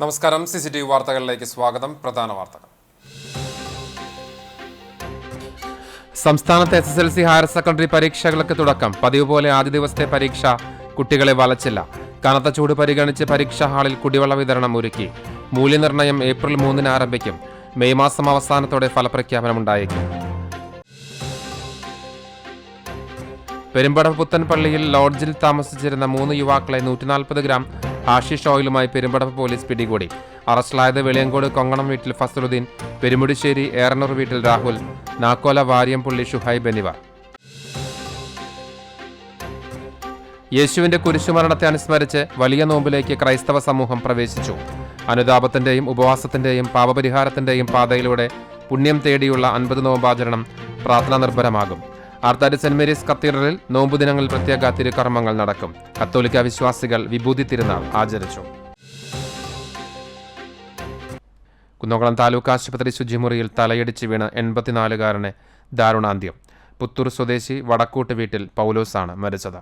നമസ്കാരം. CCTV വാർത്തകളിലേക്ക് സ്വാഗതം. പ്രധാന വാർത്തകൾ. സംസ്ഥാനത്തെ SSLC ഹയർ സെക്കൻഡറി പരീക്ഷകൾക്ക് തുടക്കം. പതിവ് പോലെ ആദ്യ ദിവസത്തെ പരീക്ഷ കുട്ടികളെ വലച്ചില്ല. കനത്ത ചൂട് പരിഗണിച്ച് പരീക്ഷാ ഹാളിൽ കുടിവെള്ള വിതരണം ഒരുക്കി. മൂല്യനിർണ്ണയം ഏപ്രിൽ 3-ന് ആരംഭിക്കും. മെയ് മാസം അവസാനത്തോടെ ഫലപ്രഖ്യാപനമുണ്ടായേക്കും. പെരുമ്പടപ്പ് പുത്തൻപള്ളിയിൽ ലോഡ്ജിൽ താമസിച്ചിരുന്ന 3 യുവാക്കളെ 140 ഗ്രാം ഹാഷിഷ് ഓയിലുമായി പെരുമ്പടപ്പ് പോലീസ് പിടികൂടി. അറസ്റ്റിലായത് വെളിയങ്കോട് കൊങ്ങണം വീട്ടിൽ ഫസലുദ്ദീൻ, പെരുമുടിശ്ശേരി ഏറനൂർ വീട്ടിൽ രാഹുൽ, നാക്കോല വാര്യംപുള്ളി ഷുഹൈബ് എന്നിവർ. യേശുവിന്റെ കുരിശുമരണത്തെ അനുസ്മരിച്ച് വലിയ നോമ്പിലേക്ക് ക്രൈസ്തവ സമൂഹം പ്രവേശിച്ചു. അനുതാപത്തിന്റെയും ഉപവാസത്തിന്റെയും പാപപരിഹാരത്തിന്റെയും പാതയിലൂടെ പുണ്യം തേടിയുള്ള 50 നോമ്പാചരണം പ്രാർത്ഥനാ നിർഭരമാകും. ആർത്താരി സെന്റ് മേരീസ് കത്തീഡ്രലിൽ നോമ്പുദിനങ്ങളിൽ പ്രത്യേക തിരുക്കർമ്മങ്ങൾ നടക്കും. കത്തോലിക്ക വിശ്വാസികൾ വിഭൂതി തിരുനാൾ ആചരിച്ചു. കുന്നംകുളം താലൂക്ക് ആശുപത്രി ശുചിമുറിയിൽ തലയിടിച്ച് വീണ് 84-കാരന് ദാരുണാന്ത്യം. പുത്തൂർ സ്വദേശി വടക്കൂട്ട് വീട്ടിൽ പൗലോസാണ് മരിച്ചത്.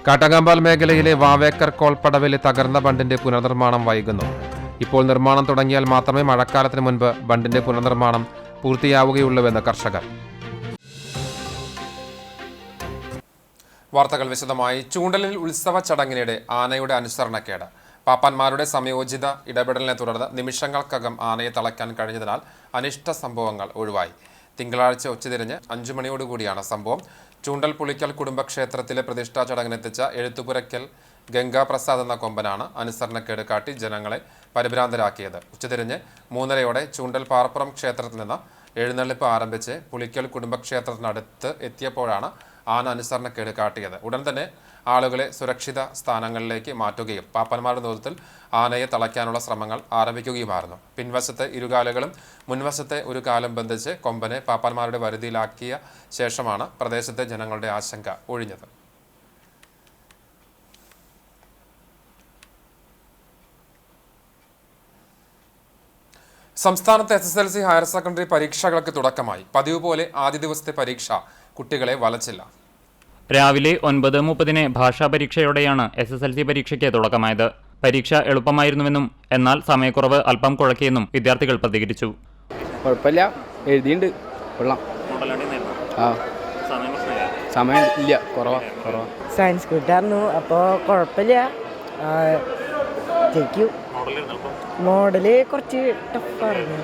കാട്ടകാമ്പാൽ മേഖലയിലെ വാവേക്കർ കോൾപ്പടവിലെ തകർന്ന ബണ്ടിന്റെ പുനർനിർമ്മാണം വൈകുന്നു. ഇപ്പോൾ നിർമ്മാണം തുടങ്ങിയാൽ മാത്രമേ മഴക്കാലത്തിന് മുൻപ് ബണ്ടിന്റെ പുനർനിർമ്മാണം പൂർത്തിയാവുകയുള്ളൂവെന്ന് കർഷകർ. വാർത്തകൾ വിശദമായി. ചൂണ്ടലിൽ ഉത്സവ ചടങ്ങിനിടെ ആനയുടെ അനുസരണക്കേട്. പാപ്പാന്മാരുടെ സമയോചിത ഇടപെടലിനെ തുടർന്ന് നിമിഷങ്ങൾക്കകം ആനയെ തളയ്ക്കാൻ കഴിഞ്ഞതിനാൽ അനിഷ്ട സംഭവങ്ങൾ ഒഴിവായി. തിങ്കളാഴ്ച ഉച്ചതിരിഞ്ഞ് 5 മണിയോടുകൂടിയാണ് സംഭവം. ചൂണ്ടൽ പുളിക്കൽ കുടുംബക്ഷേത്രത്തിലെ പ്രതിഷ്ഠാ ചടങ്ങിനെത്തിച്ച എഴുത്തുപുരയ്ക്കൽ ഗംഗാപ്രസാദ് എന്ന കൊമ്പനാണ് അനുസരണക്കേട് കാട്ടി ജനങ്ങളെ പരിഭ്രാന്തരാക്കിയത്. ഉച്ചതിരിഞ്ഞ് 3:30-ഓടെ ചൂണ്ടൽ പാറപ്പുറം ക്ഷേത്രത്തിൽ നിന്ന് എഴുന്നള്ളിപ്പ് ആരംഭിച്ച് പുളിക്കൽ കുടുംബക്ഷേത്രത്തിനടുത്ത് എത്തിയപ്പോഴാണ് ആന അനുസരണക്കേട് കാട്ടിയത്. ഉടൻ തന്നെ ആളുകളെ സുരക്ഷിത സ്ഥാനങ്ങളിലേക്ക് മാറ്റുകയും പാപ്പന്മാരുടെ നേതൃത്വത്തിൽ ആനയെ തളയ്ക്കാനുള്ള ശ്രമങ്ങൾ ആരംഭിക്കുകയുമായിരുന്നു. പിൻവശത്തെ ഇരുകാലുകളും മുൻവശത്തെ ഒരു കാലും ബന്ധിച്ച് കൊമ്പനെ പാപ്പന്മാരുടെ വരുതിയിലാക്കിയ ശേഷമാണ് പ്രദേശത്തെ ജനങ്ങളുടെ ആശങ്ക ഒഴിഞ്ഞത്. സംസ്ഥാനത്ത് SSLC ഹയർ സെക്കൻഡറി പരീക്ഷകൾക്ക് തുടക്കമായി. പതിവ് പോലെ ആദ്യ ദിവസത്തെ പരീക്ഷ കുട്ടികളെ വലച്ചില്ല. രാവിലെ 9:30-ന് ഭാഷാ പരീക്ഷയോടെയാണ് SSLC പരീക്ഷയ്ക്ക് തുടക്കമായത്. പരീക്ഷ എളുപ്പമായിരുന്നുവെന്നും എന്നാൽ സമയക്കുറവ് അല്പം കുഴക്കിയെന്നും വിദ്യാർത്ഥികൾ പ്രതികരിച്ചു. കുഴപ്പമില്ല, എഴുതിയുണ്ട്, കൊള്ളാം. സമയം ഇല്ല, കുറവാ. സയൻസ് കിട്ടായിരുന്നു, അപ്പോൾ കുഴപ്പമില്ല, ജയിക്കും. മോഡല് കുറച്ച് ടഫായിരുന്നു.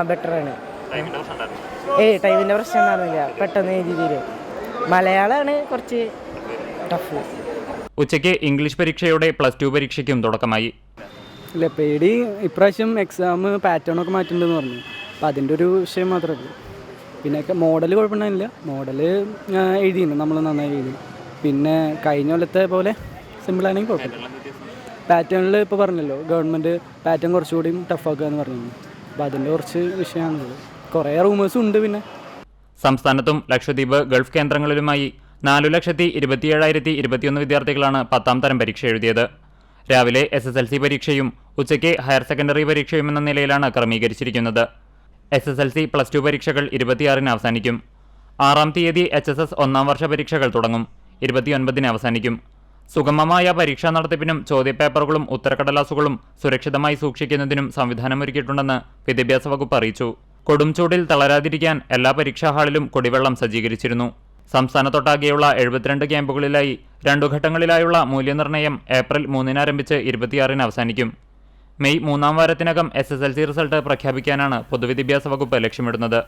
ബെറ്ററാണ്. ടൈമിൻ്റെ പ്രശ്നം ഉണ്ടായിരുന്നില്ല, പെട്ടെന്ന് എഴുതി തീരും. മലയാളമാണ് കുറച്ച് ടഫ്. ഉച്ചയ്ക്ക് ഇംഗ്ലീഷ് പരീക്ഷയോടെ +2 പരീക്ഷയ്ക്കും തുടക്കമായി. ഇല്ല, പേടി ഇപ്രാവശ്യം എക്സാം പാറ്റേണൊക്കെ മാറ്റുന്നുണ്ടെന്ന് പറഞ്ഞു. അപ്പം അതിൻ്റെ ഒരു വിഷയം മാത്രമേ ഉള്ളൂ. പിന്നെ മോഡൽ കുഴപ്പമുണ്ടായില്ല, മോഡല് എഴുതിയിരുന്നു, നമ്മൾ നന്നായി എഴുതി. പിന്നെ കഴിഞ്ഞ കൊല്ലത്തെ പോലെ സിമ്പിളാണെങ്കിൽ കുഴപ്പമില്ല. പാറ്റേണിൽ ഇപ്പോൾ പറഞ്ഞല്ലോ, ഗവൺമെൻറ് പാറ്റേൺ കുറച്ചുകൂടി ടഫാക്കുക എന്ന് പറഞ്ഞു. അപ്പോൾ അതിൻ്റെ കുറച്ച് വിഷയമാണുള്ളത്. കുറേ റൂമേഴ്സും ഉണ്ട്. പിന്നെ സംസ്ഥാനത്തും ലക്ഷദ്വീപ് ഗൾഫ് കേന്ദ്രങ്ങളിലുമായി 4,27,021 വിദ്യാർത്ഥികളാണ് 10ാം തരം പരീക്ഷ എഴുതിയത്. രാവിലെ SSLC പരീക്ഷയും ഉച്ചയ്ക്ക് ഹയർ സെക്കൻഡറി പരീക്ഷയും എന്ന നിലയിലാണ് ക്രമീകരിച്ചിരിക്കുന്നത്. SSLC +2 പരീക്ഷകൾ 26-ന് അവസാനിക്കും. 6-ാം തീയതി HSS 1-ാം വർഷ പരീക്ഷകൾ തുടങ്ങും. 29-ന് അവസാനിക്കും. സുഗമമായ പരീക്ഷാ നടത്തിപ്പിനും ചോദ്യപേപ്പറുകളും ഉത്തരക്കടലാസുകളും സുരക്ഷിതമായി സൂക്ഷിക്കുന്നതിനും സംവിധാനമൊരുക്കിയിട്ടുണ്ടെന്ന് വിദ്യാഭ്യാസ വകുപ്പ് അറിയിച്ചു. കൊടും ചൂടിൽ തളരാതിരിക്കാൻ എല്ലാ പരീക്ഷാ ഹാളിലും കുടിവെള്ളം സജ്ജീകരിച്ചിരുന്നു. സംസ്ഥാനത്തൊട്ടാകെയുള്ള 72 ക്യാമ്പുകളിലായി 2 ഘട്ടങ്ങളിലായുള്ള മൂല്യനിർണ്ണയം ഏപ്രിൽ 3-ന് ആരംഭിച്ച് 26-ന് അവസാനിക്കും. മെയ് 3-ാം വാരത്തിനകം SSLC റിസൾട്ട് പ്രഖ്യാപിക്കാനാണ് പൊതുവിദ്യാഭ്യാസ വകുപ്പ് ലക്ഷ്യമിടുന്നത്.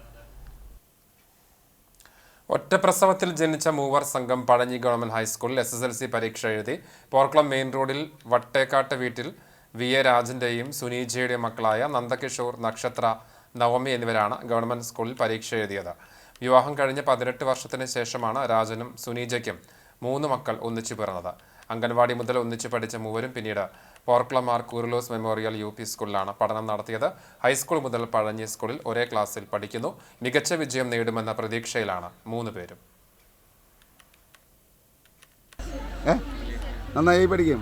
ഒറ്റപ്രസവത്തിൽ ജനിച്ച 3 സംഘം പഴഞ്ഞി ഗവൺമെന്റ് ഹൈസ്കൂളിൽ SSLC പരീക്ഷ എഴുതി. പോർക്കുളം മെയിൻ റോഡിൽ വട്ടേക്കാട്ട് വീട്ടിൽ VA രാജന്റെയും സുനീജയുടെയും മക്കളായ നന്ദകിഷോർ, നക്ഷത്ര, നവമി എന്നിവരാണ് ഗവൺമെന്റ് സ്കൂളിൽ പരീക്ഷ എഴുതിയത്. വിവാഹം കഴിഞ്ഞ് 18 വർഷത്തിന് ശേഷമാണ് രാജനും സുനീജയ്ക്കും 3 മക്കൾ ഒന്നിച്ചു പിറന്നത്. അംഗൻവാടി മുതൽ ഒന്നിച്ചു പഠിച്ച മൂവരും പിന്നീട് പോർക്കുളം മാർ കൂറിലോസ് മെമ്മോറിയൽ UP സ്കൂളിലാണ് പഠനം നടത്തിയത്. ഹൈസ്കൂൾ മുതൽ പഴഞ്ഞി സ്കൂളിൽ ഒരേ ക്ലാസ്സിൽ പഠിക്കുന്നു. മികച്ച വിജയം നേടുമെന്ന പ്രതീക്ഷയിലാണ് 3 പേരും. നന്നായി പഠിക്കും,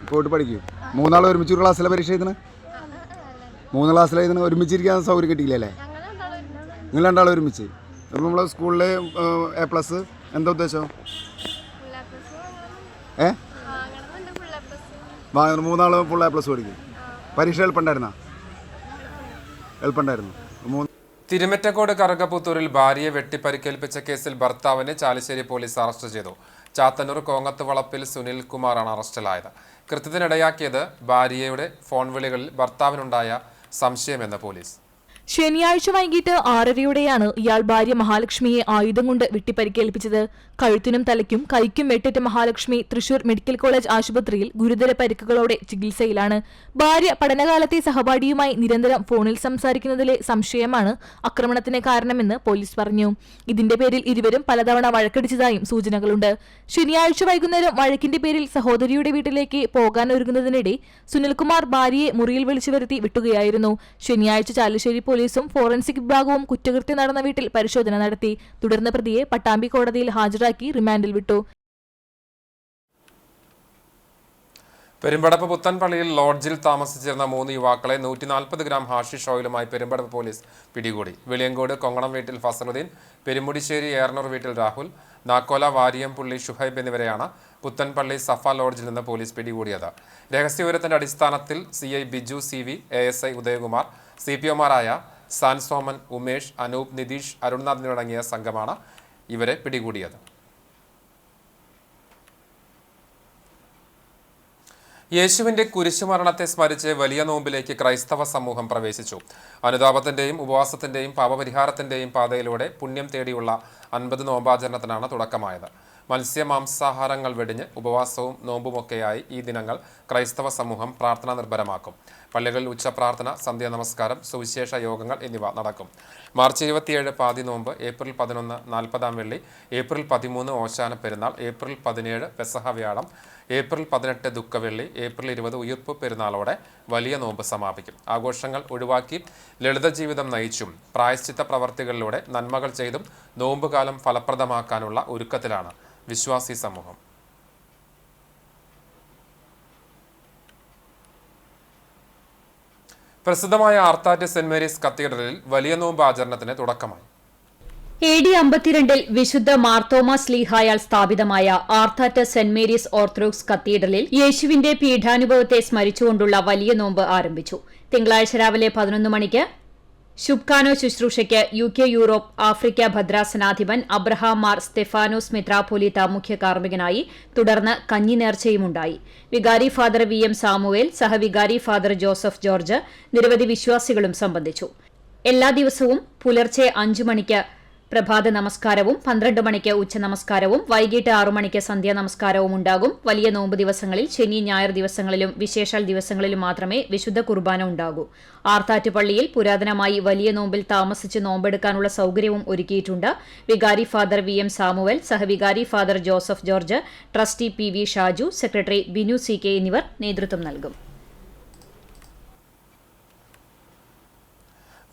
പോയിട്ട് പഠിക്കും. 3 ആൾ ഒരുമിച്ച് ഒരു ക്ലാസ്സിലെ പരീക്ഷ എഴുതുന്നത്. 3 ക്ലാസ്സിലെഴുതുന്നത് ഒരുമിച്ചിരിക്കാൻ സൗകര്യം കിട്ടിയില്ലല്ലേ? നിങ്ങൾ 2 ആൾ ഒരുമിച്ച്. അപ്പോൾ നമ്മളെ സ്കൂളിലെ A+ എന്താ ഉദ്ദേശം? മൂന്നാളും ഫുൾ A+ പഠിക്കും. പരീക്ഷ എളുപ്പമുണ്ടായിരുന്നു. തിരുമറ്റക്കോട് കറുകപ്പുത്തൂരിൽ ഭാര്യയെ വെട്ടിപ്പരിക്കേൽപ്പിച്ച കേസിൽ ഭർത്താവിനെ ചാലിശ്ശേരി പോലീസ് അറസ്റ്റ് ചെയ്തു. ചാത്തന്നൂർ കോങ്ങത്ത് വളപ്പിൽ സുനിൽ കുമാറാണ് അറസ്റ്റിലായത്. കൃത്യത്തിനിടയാക്കിയത് ഭാര്യയുടെ ഫോൺ വിളികളിൽ ഭർത്താവിനുണ്ടായ സംശയമെന്ന് പോലീസ്. ശനിയാഴ്ച വൈകിട്ട് 6:30യോടെയാണ് ഇയാൾ ഭാര്യ മഹാലക്ഷ്മിയെ ആയുധം കൊണ്ട് വെട്ടിപ്പരിക്കേൽപ്പിച്ചത്. കഴുത്തിനും തലയ്ക്കും കൈക്കും വെട്ടേറ്റ മഹാലക്ഷ്മി തൃശൂർ മെഡിക്കൽ കോളേജ് ആശുപത്രിയിൽ ഗുരുതര പരിക്കുകളോടെ ചികിത്സയിലാണ്. ഭാര്യ പഠനകാലത്തെ സഹപാഠിയുമായി നിരന്തരം ഫോണിൽ സംസാരിക്കുന്നതിലെ സംശയമാണ് ആക്രമണത്തിന് കാരണമെന്ന് പോലീസ് പറഞ്ഞു. ഇതിന്റെ പേരിൽ ഇരുവരും പലതവണ വഴക്കടിച്ചതായും സൂചനകളുണ്ട്. ശനിയാഴ്ച വൈകുന്നേരം വഴക്കിന്റെ പേരിൽ സഹോദരിയുടെ വീട്ടിലേക്ക് പോകാനൊരുങ്ങുന്നതിനിടെ സുനിൽകുമാർ ഭാര്യയെ മുറിയിൽ വിളിച്ചു വരുത്തി വിട്ടുകയായിരുന്നു. ശനിയാഴ്ച ചാലിശ്ശേരി പോലീസും ഫോറൻസിക് വിഭാഗവും കുറ്റകൃത്യം നടന്ന വീട്ടിൽ പരിശോധന നടത്തി. തുടർന്ന് പ്രതിയെ പട്ടാമ്പി കോടതിയിൽ ഹാജരാക്കി റിമാൻഡിൽ വിട്ടു. പെരുമ്പടപ്പ് പുത്തൻപള്ളിയിൽ ലോഡ്ജിൽ താമസിച്ചിരുന്ന 3 യുവാക്കളെ 140 ഗ്രാം ഹാഷിഷ് ഓയിലുമായി പെരുമ്പടപ്പ് പോലീസ് പിടികൂടി. വെളിയങ്കോട് കൊങ്ങണം വീട്ടിൽ ഫസലുദ്ദീൻ, പെരുമുടിശ്ശേരി ഏറനൂർ വീട്ടിൽ രാഹുൽ, നാക്കോല വാരിയംപുള്ളി ഷുഹൈബ് എന്നിവരെയാണ് പുത്തൻപള്ളി സഫ ലോഡ്ജിൽ നിന്ന് പോലീസ് പിടികൂടിയത്. രഹസ്യവിവരത്തിന്റെ അടിസ്ഥാനത്തിൽ CI Biju CV, ASI Udayakumar, CPOമാരായ സാൻസോമൻ, Umesh, Anoop, Nitish, Arunnath എന്നിവരടങ്ങിയ സംഘമാണ് ഇവരെ പിടികൂടിയത്. യേശുവിന്റെ കുരിശുമരണത്തെ സ്മരിച്ച് വലിയ നോമ്പിലേക്ക് ക്രൈസ്തവ സമൂഹം പ്രവേശിച്ചു. അനുതാപത്തിന്റെയും ഉപവാസത്തിന്റെയും പാപപരിഹാരത്തിന്റെയും പാതയിലൂടെ പുണ്യം തേടിയുള്ള 50 നോമ്പാചരണത്തിനാണ് തുടക്കമായത്. മത്സ്യമാംസാഹാരങ്ങൾ വെടിഞ്ഞ് ഉപവാസവും നോമ്പുമൊക്കെയായി ഈ ദിനങ്ങൾ ക്രൈസ്തവ സമൂഹം പ്രാർത്ഥനാ നിർഭരമാക്കും. പള്ളികളിൽ ഉച്ചപ്രാർത്ഥന, സന്ധ്യാ നമസ്കാരം, സുവിശേഷ യോഗങ്ങൾ എന്നിവ നടക്കും. മാർച്ച് 27 പാതി നോമ്പ്, ഏപ്രിൽ 11 40-ാം വെള്ളി, ഏപ്രിൽ 13 ഓശാന പെരുന്നാൾ, ഏപ്രിൽ 17 പെസഹ വ്യാഴം, ഏപ്രിൽ 18 ദുഃഖവെള്ളി, ഏപ്രിൽ 20 ഉയിർപ്പ് പെരുന്നാളോടെ വലിയ നോമ്പ് സമാപിക്കും. ആഘോഷങ്ങൾ ഒഴിവാക്കി ലളിത ജീവിതം നയിച്ചും പ്രായശ്ചിത്ത പ്രവർത്തികളിലൂടെ നന്മകൾ ചെയ്തും നോമ്പുകാലം ഫലപ്രദമാക്കാനുള്ള ഒരുക്കത്തിലാണ് വിശ്വാസി സമൂഹം. പ്രസിദ്ധമായ ആർത്താറ്റ് സെന്റ് മേരീസ് കത്തീഡ്രലിൽ വലിയ നോമ്പ് ആചരണത്തിന് തുടക്കമായി. AD 52 വിശുദ്ധ മാർത്തോമാ ശ്ലീഹായാൽ സ്ഥാപിതമായ ആർത്താറ്റ് സെന്റ് മേരീസ് ഓർത്തഡോക്സ് കത്തീഡ്രലിൽ യേശുവിന്റെ പീഠാനുഭവത്തെ സ്മരിച്ചുകൊണ്ടുള്ള വലിയ നോമ്പ് ആരംഭിച്ചു. തിങ്കളാഴ്ച രാവിലെ 11 മണിക്ക് ശുഭ്കാനോ ശുശ്രൂഷയ്ക്ക് UK, യൂറോപ്പ്, ആഫ്രിക്ക ഭദ്രാസനാധിപൻ അബ്രഹാം മാർ സ്തെഫാനോസ് മെത്രാപ്പൊലീത്ത മുഖ്യ കാർമ്മികനായി. തുടർന്ന് കഞ്ഞിനേർച്ചയുമുണ്ടായി. വികാരി ഫാദർ VM സാമുവേൽ, സഹവികാരി ഫാദർ ജോസഫ് ജോർജ്, നിരവധി വിശ്വാസികളും സംബന്ധിച്ചു. എല്ലാ ദിവസവും പുലർച്ചെ 5 മണിക്ക് പ്രഭാത നമസ്കാരവും 12 മണിക്ക് ഉച്ച നമസ്കാരവും വൈകിട്ട് 6 മണിക്ക് സന്ധ്യാ നമസ്കാരവും ഉണ്ടാകും. വലിയ നോമ്പ് ദിവസങ്ങളിൽ, ശനി ഞായർ ദിവസങ്ങളിലും വിശേഷാൽ ദിവസങ്ങളിലും മാത്രമേ വിശുദ്ധ കുർബാന ഉണ്ടാകൂ. ആർത്താറ്റ് പള്ളിയിൽ പുരാതനമായി വലിയ നോമ്പിൽ താമസിച്ച് നോമ്പെടുക്കാനുള്ള സൌകര്യവും ഒരുക്കിയിട്ടുണ്ട്. വികാരി ഫാദർ VM സാമുവൽ, സഹവികാരി father Joseph George, trustee PV Shaju, secretary Binu CK എന്നിവർ നേതൃത്വം നൽകും.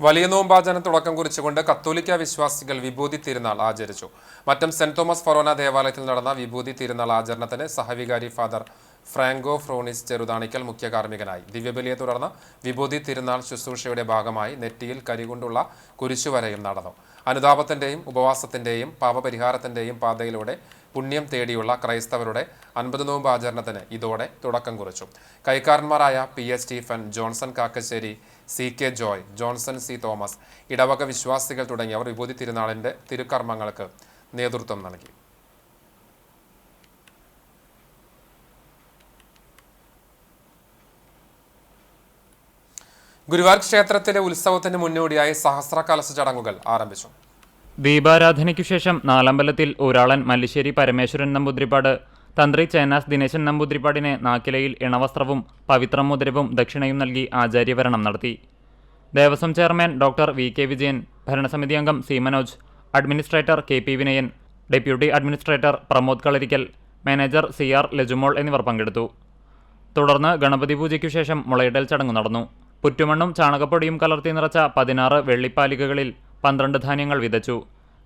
വലിയ നോമ്പാചരണം തുടക്കം കുറിച്ചുകൊണ്ട് കത്തോലിക്ക വിശ്വാസികൾ വിഭൂതി തിരുനാൾ ആചരിച്ചു. മറ്റം സെന്റ് തോമസ് ഫൊറോന ദേവാലയത്തിൽ നടന്ന വിഭൂതി തിരുനാൾ ആചരണത്തിന് സഹവികാരി ഫാദർ ഫ്രാങ്കോ ഫ്രോണിസ് ചെറുതാണിക്കൽ മുഖ്യ കാർമ്മികനായി. ദിവ്യബലിയെ തുടർന്ന് വിഭൂതി തിരുനാൾ ശുശ്രൂഷയുടെ ഭാഗമായി നെറ്റിയിൽ കരികൊണ്ടുള്ള കുരിശുവരയും നടന്നു. അനുതാപത്തിന്റെയും ഉപവാസത്തിന്റെയും പാപപരിഹാരത്തിന്റെയും പാതയിലൂടെ പുണ്യം തേടിയുള്ള ക്രൈസ്തവരുടെ 50 നോമ്പ് ആചരണത്തിന് ഇതോടെ തുടക്കം കുറിച്ചു. കൈക്കാരന്മാരായ PS Stephen, Johnson Kakkassery, CK Joy, Johnson C Thomas, ഇടവക വിശ്വാസികൾ തുടങ്ങിയവർ വിഭൂതി തിരുനാളിന്റെ തിരുക്കർമ്മങ്ങൾക്ക് നേതൃത്വം നൽകി. ഗുരുവായൂർ ക്ഷേത്രത്തിലെ ഉത്സവത്തിന് മുന്നോടിയായി സഹസ്ര കലശ ചടങ്ങുകൾ ആരംഭിച്ചു. ദീപാരാധനയ്ക്കു ശേഷം നാലമ്പലത്തിൽ ഊരാളൻ മല്ലിശ്ശേരി പരമേശ്വരൻ നമ്പൂതിരിപ്പാട് തന്ത്രി ചേനാസ് ദിനേശൻ നമ്പൂതിരിപ്പാടിനെ നാക്കിലയിൽ ഇണവസ്ത്രവും പവിത്രമോതിരവും ദക്ഷിണയും നൽകി ആചാര്യവരണം നടത്തി. ദേവസ്വം ചെയർമാൻ ഡോക്ടർ VK വിജയൻ, ഭരണസമിതി അംഗം C Manoj, administrator KP Vinayan, deputy administrator Pramod Kalarikkal, manager CR Lajumol എന്നിവർ പങ്കെടുത്തു. തുടർന്ന് ഗണപതി പൂജയ്ക്കു ശേഷം മുളയിടൽ ചടങ്ങ് നടന്നു. പുറ്റുമണ്ണും ചാണകപ്പൊടിയും കലർത്തി നിറച്ച 16 വെള്ളിപ്പാലികകളിൽ 12 ധാന്യങ്ങൾ വിതച്ചു.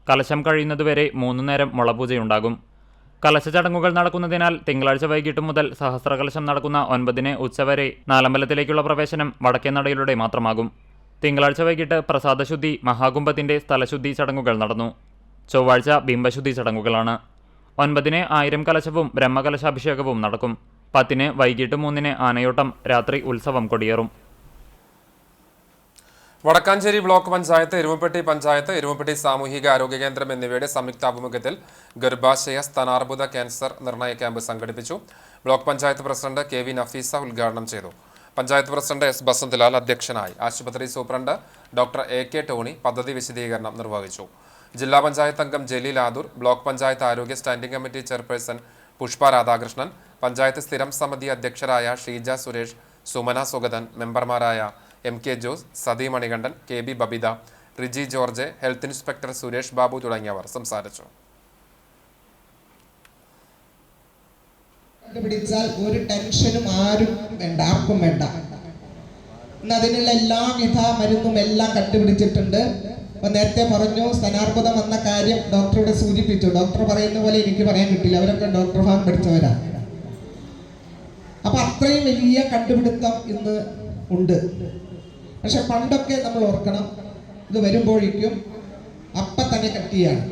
കലശം കഴിയുന്നതുവരെ 3 നേരം മുളപൂജയുണ്ടാകും. കലശ ചടങ്ങുകൾ നടക്കുന്നതിനാൽ തിങ്കളാഴ്ച വൈകിട്ട് മുതൽ സഹസ്രകലശം നടക്കുന്ന 9-ന് ഉച്ചവരെ നാലമ്പലത്തിലേക്കുള്ള പ്രവേശനം വടക്കേനടയിലൂടെ മാത്രമാകും. തിങ്കളാഴ്ച വൈകിട്ട് പ്രസാദശുദ്ധി, മഹാകുംഭത്തിന്റെ സ്ഥലശുദ്ധി ചടങ്ങുകൾ നടന്നു. ചൊവ്വാഴ്ച ബിംബശുദ്ധി ചടങ്ങുകളാണ്. 9-ന് 1000 കലശവും ബ്രഹ്മകലശാഭിഷേകവും നടക്കും. 10-ന് വൈകിട്ട് 3-ന് ആനയോട്ടം, രാത്രി ഉത്സവം കൊടിയേറും. വടക്കാഞ്ചേരി ബ്ലോക്ക് പഞ്ചായത്ത്, എരുമപ്പെട്ടി പഞ്ചായത്ത്, എരുമപ്പെട്ടി സാമൂഹിക ആരോഗ്യ കേന്ദ്രം എന്നിവയുടെ സംയുക്താഭിമുഖ്യത്തിൽ ഗർഭാശയ സ്തനാർബുദ ക്യാൻസർ നിർണയ ക്യാമ്പ് സംഘടിപ്പിച്ചു. Block panchayat president KV Nafeesa ഉദ്ഘാടനം ചെയ്തു. പഞ്ചായത്ത് പ്രസിഡന്റ് S ബസന്ത്ലാൽ അധ്യക്ഷനായി. ആശുപത്രി സൂപ്രണ്ട് ഡോക്ടർ AK ടോണി പദ്ധതി വിശദീകരണം നിർവഹിച്ചു. ജില്ലാ പഞ്ചായത്ത് അംഗം ജലീൽ ആദൂർ, ബ്ലോക്ക് പഞ്ചായത്ത് ആരോഗ്യ standing committee chairperson Pushpa Radhakrishnan, panchayat സ്ഥിരം സമിതി അധ്യക്ഷരായ ഷീജ സുരേഷ്, സുമന സുഗതൻ, മെമ്പർമാരായ MK Jose, Sathi Manikandan, KB Babitha, Riji George, health inspector Suresh Babu തുടങ്ങിയവർ സംസാരിച്ചു. കണ്ടുപിടിച്ചാൽ ഒരു ടെൻഷനും ആരും വേണ്ട, ആർക്കും വേണ്ട. ഇന്ന് അതിനുള്ള എല്ലാവിധ മരുന്നും എല്ലാം കണ്ടുപിടിച്ചിട്ടുണ്ട്. അപ്പൊ നേരത്തെ പറഞ്ഞു സ്തനാർബുദം എന്ന കാര്യം ഡോക്ടറോട് സൂചിപ്പിച്ചു. ഡോക്ടർ പറയുന്ന പോലെ എനിക്ക് പറയാൻ കിട്ടില്ല, അവരൊക്കെ ഡോക്ടർ ഫാം പഠിച്ചവരാ. അപ്പൊ അത്രയും വലിയ കണ്ടുപിടുത്തം ഇന്ന് ഉണ്ട്. പക്ഷെ പണ്ടൊക്കെ നമ്മൾ ഓർക്കണം, ഇത് വരുമ്പോഴേക്കും അപ്പം തന്നെ കട്ടിയാണ്.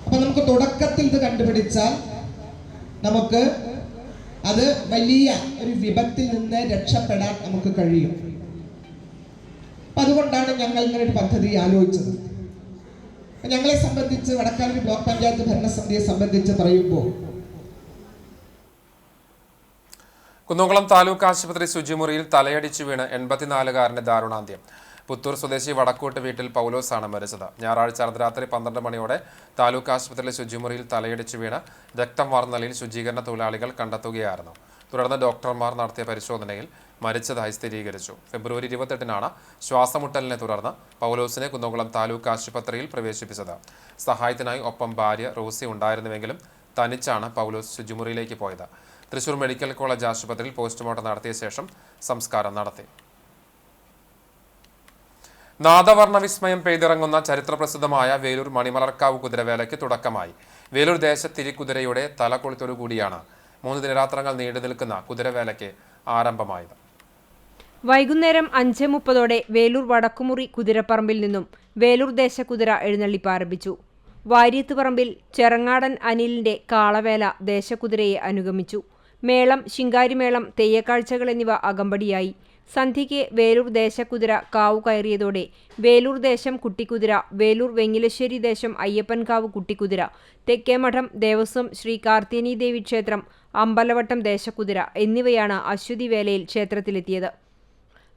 അപ്പൊ നമുക്ക് തുടക്കത്തിൽ ഇത് കണ്ടുപിടിച്ചാൽ നമുക്ക് അത് വലിയ ഒരു വിപത്തിൽ നിന്ന് രക്ഷപ്പെടാൻ നമുക്ക് കഴിയും. അപ്പൊ അതുകൊണ്ടാണ് ഞങ്ങൾ ഇങ്ങനെ ഒരു പദ്ധതി ആലോചിച്ചത്. ഞങ്ങളെ സംബന്ധിച്ച്, വടക്കാഞ്ചേരി ബ്ലോക്ക് പഞ്ചായത്ത് ഭരണസമിതിയെ സംബന്ധിച്ച് പറയുമ്പോൾ, കുന്നംകുളം താലൂക്ക് ആശുപത്രി ശുചിമുറിയിൽ തലയടിച്ചു വീണ് 84-കാരന്റെ ദാരുണാന്ത്യം. പുത്തൂർ സ്വദേശി വടക്കൂട്ട് വീട്ടിൽ പൗലോസാണ് മരിച്ചത്. ഞായറാഴ്ച അർദ്ധരാത്രി 12 മണിയോടെ താലൂക്ക് ആശുപത്രിയിലെ ശുചിമുറിയിൽ തലയടിച്ചു വീണ് രക്തം വാർന്ന നിലയിൽ ശുചീകരണ തൊഴിലാളികൾ കണ്ടെത്തുകയായിരുന്നു. തുടർന്ന് ഡോക്ടർമാർ നടത്തിയ പരിശോധനയിൽ മരിച്ചതായി സ്ഥിരീകരിച്ചു. ഫെബ്രുവരി 28-നാണ് ശ്വാസമുട്ടലിനെ തുടർന്ന് പൗലോസിനെ കുന്നംകുളം താലൂക്ക് ആശുപത്രിയിൽ പ്രവേശിപ്പിച്ചത്. സഹായത്തിനായി ഒപ്പം ഭാര്യ റോസി ഉണ്ടായിരുന്നുവെങ്കിലും തനിച്ചാണ് പൗലോസ് ശുചിമുറിയിലേക്ക് പോയത്. തൃശൂർ മെഡിക്കൽ കോളേജ് ആശുപത്രിയിൽ പോസ്റ്റ്മോർട്ടം നടത്തിയ ശേഷം സംസ്കാരം നടത്തി. നാദവർണ്ണ വിസ്മയം പെയ്തിറങ്ങുന്ന ചരിത്രപ്രസിദ്ധമായ വേലൂർ മണിമലർക്കാവ് കുതിരവേലയ്ക്ക് തുടക്കമായി. വേലൂർ ദേശത്തിരിക്കുതിരയുടെ തല കൊളുത്തോടുകൂടിയാണ് 3 ദിനരാത്രങ്ങൾ നീണ്ടു നിൽക്കുന്ന കുതിരവേലയ്ക്ക് ആരംഭമായത്. വൈകുന്നേരം 5:30 വേലൂർ വടക്കുമുറി കുതിരപ്പറമ്പിൽ നിന്നും വേലൂർ ദേശക്കുതിര എഴുന്നള്ളിപ്പ് ആരംഭിച്ചു. വാര്യത്ത് പറമ്പിൽ ചെറങ്ങാടൻ അനിലിന്റെ കാളവേല ദേശക്കുതിരയെ അനുഗമിച്ചു. മേളം, ശിങ്കാരിമേളം, തെയ്യക്കാഴ്ചകൾ എന്നിവ അകമ്പടിയായി. സന്ധ്യയ്ക്ക് വേലൂർ ദേശക്കുതിര കാവു കയറിയതോടെ വേലൂർ ദേശം കുട്ടിക്കുതിര, വേലൂർ വെങ്ങിലശ്ശേരി ദേശം അയ്യപ്പൻകാവ് കുട്ടിക്കുതിര, തെക്കേമഠം ദേവസ്വം ശ്രീ കാർത്തിയനി ദേവി ക്ഷേത്രം അമ്പലവട്ടം ദേശക്കുതിര എന്നിവയാണ് അശ്വതി വേലയിൽ ക്ഷേത്രത്തിലെത്തിയത്.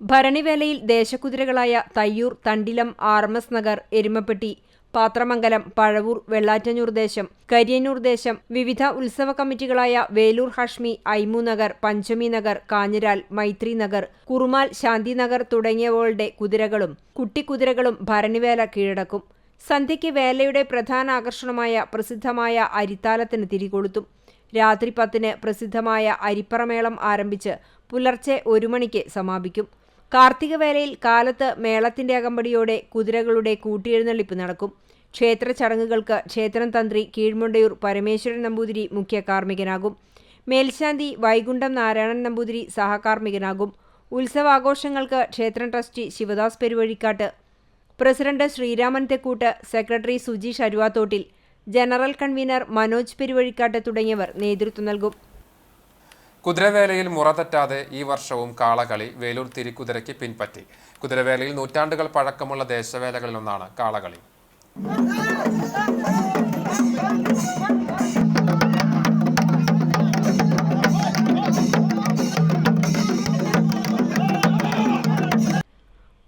ഭരണിവേലയിൽ ദേശക്കുതിരകളായ തയ്യൂർ, തണ്ടിലം, RMS നഗർ, എരുമപ്പെട്ടി, പാത്രമംഗലം, പഴവൂർ, വെള്ളാറ്റഞ്ഞൂർ ദേശം, കരിയന്നൂർ ദേശം, വിവിധ ഉത്സവ കമ്മിറ്റികളായ വേലൂർ ഹഷ്മി, ഐമു നഗർ, പഞ്ചമി നഗർ, കാഞ്ഞിരാൽ, മൈത്രി നഗർ, കുറുമാൽ, ശാന്തിനഗർ തുടങ്ങിയവകളുടെ കുതിരകളും കുട്ടിക്കുതിരകളും ഭരണിവേല കീഴടക്കും. സന്ധ്യയ്ക്ക് വേലയുടെ പ്രധാന ആകർഷണമായ പ്രസിദ്ധമായ അരിത്താലത്തിന് തിരികൊളുത്തും. രാത്രി 10-ന് പ്രസിദ്ധമായ അരിപ്പറമേളം ആരംഭിച്ച് പുലർച്ചെ 1 മണിക്ക് സമാപിക്കും. കാർത്തികവേലയിൽ കാലത്ത് മേളത്തിന്റെ അകമ്പടിയോടെ കുതിരകളുടെ കൂട്ടിയെഴുന്നള്ളിപ്പ് നടക്കും. ക്ഷേത്ര ചടങ്ങുകൾക്ക് ക്ഷേത്രം തന്ത്രി കീഴ്മുണ്ടയൂർ പരമേശ്വരൻ നമ്പൂതിരി മുഖ്യ കാർമ്മികനാകും. മേൽശാന്തി വൈകുണ്ഠം നാരായണൻ നമ്പൂതിരി സഹകാർമ്മികനാകും. ഉത്സവാഘോഷങ്ങൾക്ക് ക്ഷേത്രം trustee Sivadas Peruvazhikkattu, president Sreeraman Thekkoottu, secretary Sujeesh Aruvathottil, general convener Manoj Peruvazhikkattu തുടങ്ങിയവർ നേതൃത്വം നൽകും. കുതിരവേലയിൽ മുറ തെറ്റാതെ ഈ വർഷവും കാളകളി വേലൂർ തിരിക്കുതിരയ്ക്ക് പിൻപറ്റി. കുതിരവേലയിൽ നൂറ്റാണ്ടുകൾ പഴക്കമുള്ള ദേശവേലകളിലൊന്നാണ് കാളകളി.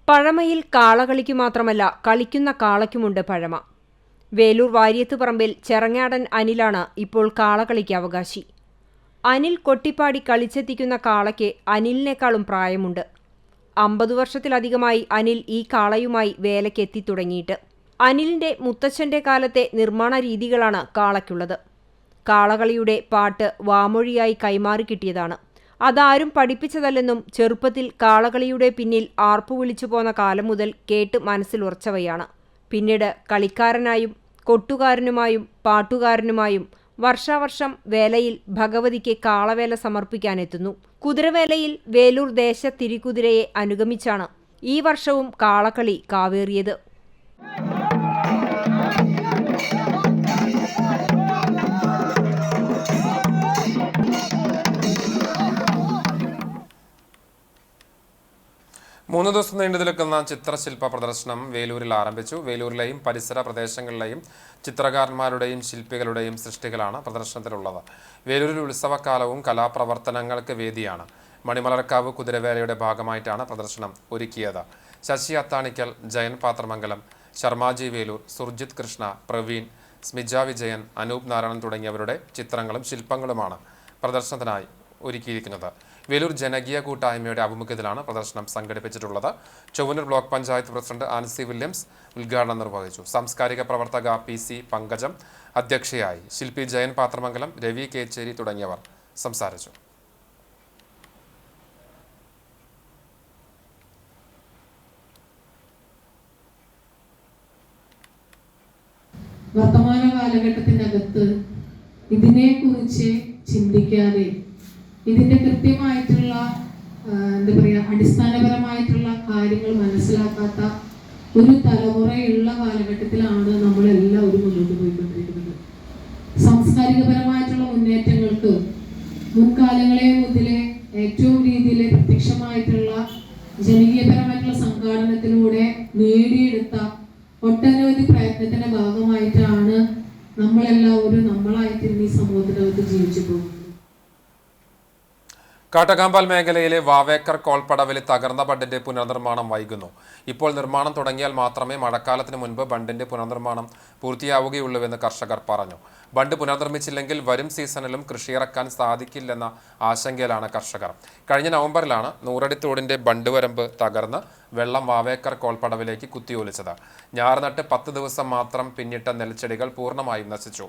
പഴമയിൽ കാളകളിക്കു മാത്രമല്ല കളിക്കുന്ന കാളയ്ക്കുമുണ്ട് പഴമ. വേലൂർ വാര്യത്ത് പറമ്പിൽ ചെറങ്ങാടൻ അനിലാണ് ഇപ്പോൾ കാളകളിക്ക് അവകാശി. അനിൽ കൊട്ടിപ്പാടി കളിച്ചെത്തിക്കുന്ന കാളയ്ക്ക് അനിലിനേക്കാളും പ്രായമുണ്ട്. 50 വർഷത്തിലധികമായി അനിൽ ഈ കാളയുമായി വേലയ്ക്ക് എത്തിത്തുടങ്ങിയിട്ട്. അനിലിന്റെ മുത്തച്ഛന്റെ കാലത്തെ നിർമ്മാണ രീതികളാണ് കാളയ്ക്കുള്ളത്. കാളകളിയുടെ പാട്ട് വാമൊഴിയായി കൈമാറി കിട്ടിയതാണ്. അതാരും പഠിപ്പിച്ചതല്ലെന്നും ചെറുപ്പത്തിൽ കാളകളിയുടെ പിന്നിൽ ആർപ്പു വിളിച്ചു പോന്ന കാലം മുതൽ കേട്ട് മനസ്സിൽ ഉറച്ചവയാണ്. പിന്നീട് കളിക്കാരനായും കൊട്ടുകാരനുമായും പാട്ടുകാരനുമായും വർഷാവർഷം വേലയിൽ ഭഗവതിക്ക് കാളവേല സമർപ്പിക്കാനെത്തുന്നു. കുതിരവേലയിൽ വേലൂർ ദേശത്തിരിക്കുതിരയെ അനുഗമിച്ചാണ് ഈ വർഷവും കാളക്കളി കാവേറിയത്. 3 ദിവസം നീണ്ടു നിൽക്കുന്ന ചിത്രശില്പ പ്രദർശനം വേലൂരിൽ ആരംഭിച്ചു. വേലൂരിലെയും പരിസര പ്രദേശങ്ങളിലെയും ചിത്രകാരന്മാരുടെയും ശില്പികളുടെയും സൃഷ്ടികളാണ് പ്രദർശനത്തിലുള്ളത്. വേലൂരിൽ ഉത്സവകാലവും കലാപ്രവർത്തനങ്ങൾക്ക് വേദിയാണ്. മണിമലർക്കാവ് കുതിരവേലയുടെ ഭാഗമായിട്ടാണ് പ്രദർശനം ഒരുക്കിയത്. ശശി അത്താണിക്കൽ, ജയൻ പാത്രമംഗലം, ശർമാജി വേലൂർ, സുർജിത് കൃഷ്ണ, പ്രവീൺ, സ്മിജ വിജയൻ, അനൂപ് നാരായണൻ തുടങ്ങിയവരുടെ ചിത്രങ്ങളും ശില്പങ്ങളുമാണ് പ്രദർശനത്തിനായി ഒരുക്കിയിരിക്കുന്നത്. വേലൂർ ജനകീയ കൂട്ടായ്മയുടെ ആഭിമുഖ്യത്തിലാണ് പ്രദർശനം സംഘടിപ്പിച്ചിട്ടുള്ളത്. ചൊവ്വന്നൂർ ബ്ലോക്ക് പഞ്ചായത്ത് പ്രസിഡന്റ് ആൻസി വില്യംസ് ഉദ്ഘാടനം നിർവഹിച്ചു. സാംസ്കാരിക പ്രവർത്തക PC പങ്കജം അധ്യക്ഷയായി. ശില്പി ജയൻ പാത്രമംഗലം, രവി കേച്ചേരി തുടങ്ങിയവർ സംസാരിച്ചു. വർത്തമാന കാലഘട്ടത്തിനകത്ത് ഇതിനെക്കുറിച്ച് ചിന്തിക്കാതെ ഇതിൻ്റെ കൃത്യമായിട്ടുള്ള എന്താ പറയുക അടിസ്ഥാനപരമായിട്ടുള്ള കാര്യങ്ങൾ മനസ്സിലാക്കാത്ത ഒരു തലമുറയുള്ള കാലഘട്ടത്തിലാണ് നമ്മളെല്ലാവരും മുന്നോട്ട് പോയിക്കൊണ്ടിരിക്കുന്നത്. സാംസ്കാരികപരമായിട്ടുള്ള മുന്നേറ്റങ്ങൾക്ക് മുൻകാലങ്ങളെ മുതലേ ഏറ്റവും രീതിയിൽ പ്രത്യക്ഷമായിട്ടുള്ള ജനകീയപരമായിട്ടുള്ള സംഘാടനത്തിലൂടെ നേടിയെടുത്ത ഒട്ടനവധി പ്രയത്നത്തിന്റെ ഭാഗമായിട്ടാണ് നമ്മളെല്ലാവരും നമ്മളായിട്ട് ഈ സമൂഹത്തിനകത്ത് ജീവിച്ചു പോകുന്നത്. കാട്ടകാമ്പാൽ മേഖലയിലെ വാവേക്കർ കോൾപ്പടവിൽ തകർന്ന ബണ്ടിന്റെ പുനർനിർമ്മാണം വൈകുന്നു. ഇപ്പോൾ നിർമ്മാണം തുടങ്ങിയാൽ മാത്രമേ മഴക്കാലത്തിന് മുൻപ് ബണ്ടിന്റെ പുനർനിർമ്മാണം പൂർത്തിയാവുകയുള്ളൂവെന്ന് കർഷകർ പറഞ്ഞു. ബണ്ട് പുനർനിർമ്മിച്ചില്ലെങ്കിൽ വരും സീസണിലും കൃഷിയിറക്കാൻ സാധിക്കില്ലെന്ന ആശങ്കയിലാണ് കർഷകർ. കഴിഞ്ഞ നവംബറിലാണ് നൂറടിത്തോടിന്റെ ബണ്ട് വരമ്പ് തകർന്ന് വെള്ളം വാവേക്കർ കോൾപ്പടവിലേക്ക് കുത്തിയൊലിച്ചത്. ഞാറുനട്ട് 10 ദിവസം മാത്രം പിന്നിട്ട നെൽച്ചെടികൾ പൂർണ്ണമായും നശിച്ചു.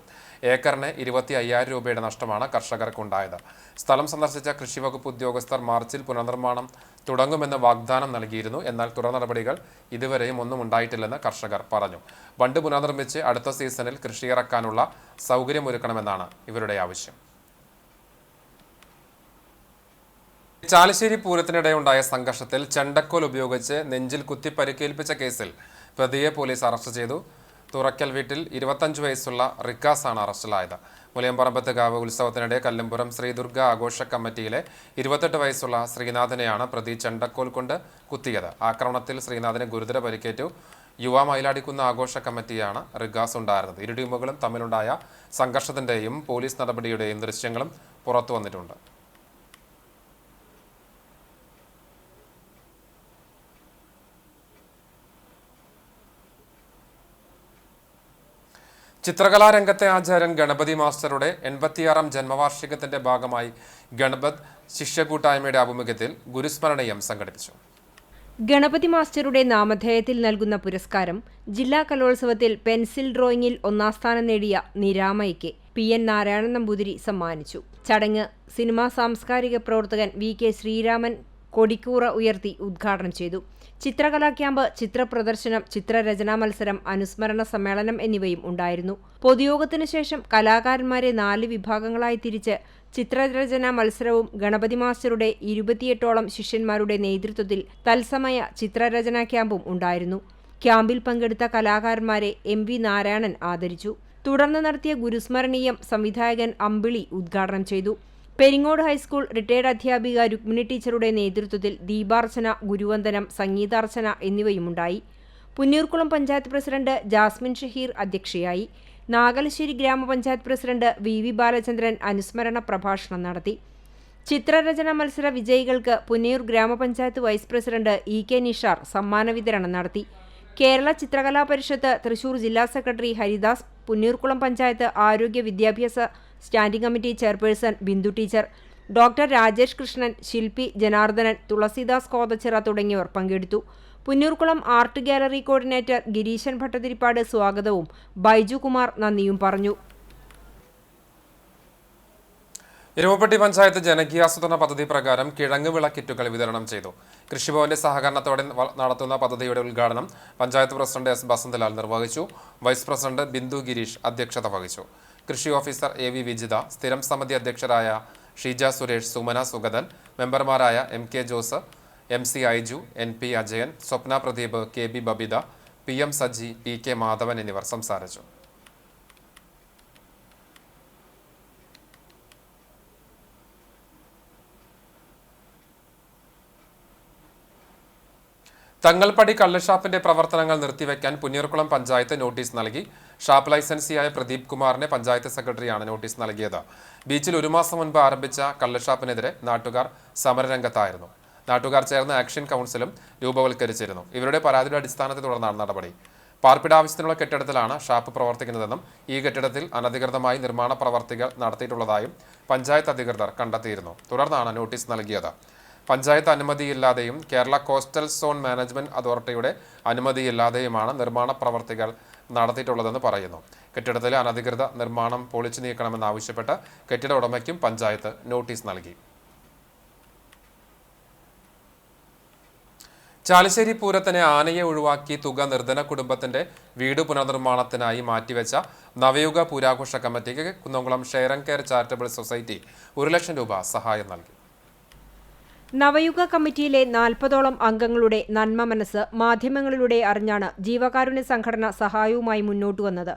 ഏക്കറിന് 25,000 രൂപയുടെ നഷ്ടമാണ് കർഷകർക്കുണ്ടായത്. സ്ഥലം സന്ദർശിച്ച കൃഷിവകുപ്പ് ഉദ്യോഗസ്ഥർ മാർച്ചിൽ പുനർനിർമ്മാണം തുടങ്ങുമെന്ന് വാഗ്ദാനം നൽകിയിരുന്നു. എന്നാൽ തുടർ നടപടികൾ ഇതുവരെയും ഒന്നും ഉണ്ടായിട്ടില്ലെന്ന് കർഷകർ പറഞ്ഞു. ബണ്ട് പുനർനിർമ്മിച്ച് അടുത്ത സീസണിൽ കൃഷിയിറക്കാനുള്ള സൗകര്യമൊരുക്കണമെന്നാണ് ഇവരുടെ ആവശ്യം. ചാലിശ്ശേരി പൂരത്തിനിടെയുണ്ടായ സംഘർഷത്തിൽ ചെണ്ടക്കോൽ ഉപയോഗിച്ച് നെഞ്ചിൽ കുത്തി പരിക്കേൽപ്പിച്ച കേസിൽ പ്രതിയെ പോലീസ് അറസ്റ്റ് ചെയ്തു. തുറക്കൽ വീട്ടിൽ 25 വയസ്സുള്ള റിക്കാസാണ് അറസ്റ്റിലായത്. മുലയമ്പറമ്പത്തുകാവ് ഉത്സവത്തിനിടെ കല്ലുംപുറം ശ്രീദുർഗ ആഘോഷ കമ്മിറ്റിയിലെ 28 വയസ്സുള്ള ശ്രീനാഥിനെയാണ് പ്രതി ചെണ്ടക്കോൽ കൊണ്ട് കുത്തിയത്. ആക്രമണത്തിൽ ശ്രീനാഥിന് ഗുരുതര പരിക്കേറ്റു. യുവ മയിലാടിക്കുന്ന ആഘോഷ കമ്മിറ്റിയാണ് റിഗാസ് ഉണ്ടായിരുന്നത്. ഇരു ടീമുകളും തമ്മിലുണ്ടായ സംഘർഷത്തിന്റെയും പോലീസ് നടപടിയുടെയും ദൃശ്യങ്ങളും പുറത്തു വന്നിട്ടുണ്ട്. ചിത്രകലാരംഗത്തെ ആചാര്യൻ ഗണപതി മാസ്റ്ററുടെ 86ാം ജന്മവാർഷികത്തിന്റെ ഭാഗമായി ഗണപത് ശിഷ്യകൂട്ടായ്മയുടെ ആഭിമുഖ്യത്തിൽ ഗുരുസ്മരണീയം സംഘടിപ്പിച്ചു. ഗണപതി മാസ്റ്ററുടെ നാമധേയത്തിൽ നൽകുന്ന പുരസ്കാരം ജില്ലാ കലോത്സവത്തിൽ പെൻസിൽ ഡ്രോയിങ്ങിൽ 1ാം സ്ഥാനം നേടിയ നിരാമയ്ക്ക് PN നാരായണൻ നമ്പൂതിരി സമ്മാനിച്ചു. ചടങ്ങ് സിനിമാ സാംസ്കാരിക പ്രവർത്തകൻ VK ശ്രീരാമൻ കൊടിക്കൂറ ഉയർത്തി ഉദ്ഘാടനം ചെയ്തു. ചിത്രകലാ ക്യാമ്പ്, ചിത്രപ്രദർശനം, ചിത്രരചനാ മത്സരം, അനുസ്മരണ സമ്മേളനം എന്നിവയും ഉണ്ടായിരുന്നു. പൊതുയോഗത്തിനു ശേഷം കലാകാരന്മാരെ 4 വിഭാഗങ്ങളായി തിരിച്ച് ചിത്രരചനാ മത്സരവും ഗണപതി മാസ്റ്ററുടെ 28ഓളം ശിഷ്യന്മാരുടെ നേതൃത്വത്തിൽ തത്സമയ ചിത്രരചനാ ക്യാമ്പും ഉണ്ടായിരുന്നു. ക്യാമ്പിൽ പങ്കെടുത്ത കലാകാരന്മാരെ MV നാരായണൻ ആദരിച്ചു. തുടർന്ന് നടത്തിയ ഗുരുസ്മരണീയം സംവിധായകൻ അമ്പിളി ഉദ്ഘാടനം ചെയ്തു. പെരിങ്ങോട് ഹൈസ്കൂൾ റിട്ടയർഡ് അധ്യാപിക രുക്മിണി ടീച്ചറുടെ നേതൃത്വത്തിൽ ദീപാർച്ചന, ഗുരുവന്ദനം, സംഗീതാർച്ചന എന്നിവയുമുണ്ടായി. പുന്നൂർക്കുളം പഞ്ചായത്ത് പ്രസിഡന്റ് ജാസ്മിൻ ഷഹീർ അധ്യക്ഷയായി. നാഗലശ്ശേരി ഗ്രാമപഞ്ചായത്ത് പ്രസിഡന്റ് VV ബാലചന്ദ്രൻ അനുസ്മരണ പ്രഭാഷണം നടത്തി. ചിത്രരചന മത്സര വിജയികൾക്ക് പുന്നയൂർ ഗ്രാമപഞ്ചായത്ത് വൈസ് പ്രസിഡന്റ് EK നിഷാർ സമ്മാന വിതരണം നടത്തി. കേരള ചിത്രകലാ പരിഷത്ത് തൃശൂർ ജില്ലാ സെക്രട്ടറി ഹരിദാസ്, പുന്നൂർക്കുളം പഞ്ചായത്ത് ആരോഗ്യ വിദ്യാഭ്യാസ standing committee chairperson Bindu teacher, doctor Rajesh Krishnan, Shilpi Janardhanan, Tulasidas Kothachira തുടങ്ങിയവർ പങ്കെടുത്തു. Punnoorkulam art gallery coordinator Gireesan Bhattathiripad സ്വാഗതവും ബൈജു കുമാർ നന്ദിയും പറഞ്ഞു. എരുമപ്പെട്ടി പഞ്ചായത്ത് ജനകീയാസൂത്രണ പദ്ധതി പ്രകാരം കിഴങ്ങ് വിള കിറ്റുകൾ വിതരണം ചെയ്തു. കൃഷിഭവന്റെ സഹകരണത്തോടെ നടത്തുന്ന പദ്ധതിയുടെ ഉദ്ഘാടനം പഞ്ചായത്ത് പ്രസിഡന്റ് S ബസന്തലാൽ നിർവഹിച്ചു. വൈസ് പ്രസിഡന്റ് ബിന്ദു ഗിരീഷ് അധ്യക്ഷത വഹിച്ചു. കൃഷി ഓഫീസർ AV വിജിത, സ്ഥിരം സമിതി അധ്യക്ഷരായ ഷീജ സുരേഷ്, സുമന സുഗതൻ, മെമ്പർമാരായ MK Jose, MC Aiju, NP Ajayan, സ്വപ്ന Pradeep, KB Babita, PM Saji, PK Madhavan എന്നിവർ സംസാരിച്ചു. തങ്ങൾപടി കള്ളുഷാപ്പിന്റെ പ്രവർത്തനങ്ങൾ നിർത്തിവെക്കാൻ പുന്നയൂർകുളം പഞ്ചായത്ത് നോട്ടീസ് നൽകി. ഷാപ്പ് ലൈസൻസിയായ പ്രദീപ് കുമാറിനെ പഞ്ചായത്ത് സെക്രട്ടറിയാണ് നോട്ടീസ് നൽകിയത്. ബീച്ചിൽ 1 മാസം മുൻപ് ആരംഭിച്ച കള്ളുഷാപ്പിനെതിരെ നാട്ടുകാർ സമരരംഗത്തായിരുന്നു. നാട്ടുകാർ ചേർന്ന് ആക്ഷൻ കൗൺസിലും രൂപവൽക്കരിച്ചിരുന്നു. ഇവരുടെ പരാതിയുടെ അടിസ്ഥാനത്തെ തുടർന്നാണ് നടപടി. പാർപ്പിട ആവശ്യത്തിനുള്ള കെട്ടിടത്തിലാണ് ഷാപ്പ് പ്രവർത്തിക്കുന്നതെന്നും ഈ കെട്ടിടത്തിൽ അനധികൃതമായി നിർമ്മാണ പ്രവർത്തികൾ നടത്തിയിട്ടുള്ളതായും പഞ്ചായത്ത് അധികൃതർ കണ്ടെത്തിയിരുന്നു. തുടർന്നാണ് നോട്ടീസ് നൽകിയത്. പഞ്ചായത്ത് അനുമതിയില്ലാതെയും കേരള കോസ്റ്റൽ സോൺ മാനേജ്മെന്റ് അതോറിറ്റിയുടെ അനുമതിയില്ലാതെയുമാണ് നിർമ്മാണ പ്രവർത്തികൾ നടത്തിയിട്ടുള്ളതെന്ന് പറയുന്നു. കെട്ടിടത്തിലെ അനധികൃത നിർമ്മാണം പൊളിച്ചു നീക്കണമെന്നാവശ്യപ്പെട്ട് കെട്ടിട ഉടമയ്ക്കും പഞ്ചായത്ത് നോട്ടീസ് നൽകി. ചാലിശ്ശേരി പൂരത്തിന് ആനയെ ഒഴിവാക്കി തുക നിർധന കുടുംബത്തിന്റെ വീട് പുനർനിർമ്മാണത്തിനായി മാറ്റിവെച്ച നവയുഗ പൂരാഘോഷ കമ്മിറ്റിക്ക് Kunnamkulam share and care charitable society 1 ലക്ഷം രൂപ സഹായം നൽകി. നവയുഗ കമ്മിറ്റിയിലെ 40ഓളം അംഗങ്ങളുടെ നന്മ മനസ്സ് മാധ്യമങ്ങളിലൂടെ അറിഞ്ഞാണ് ജീവകാരുണ്യ സംഘടന സഹായവുമായി മുന്നോട്ടു വന്നത്.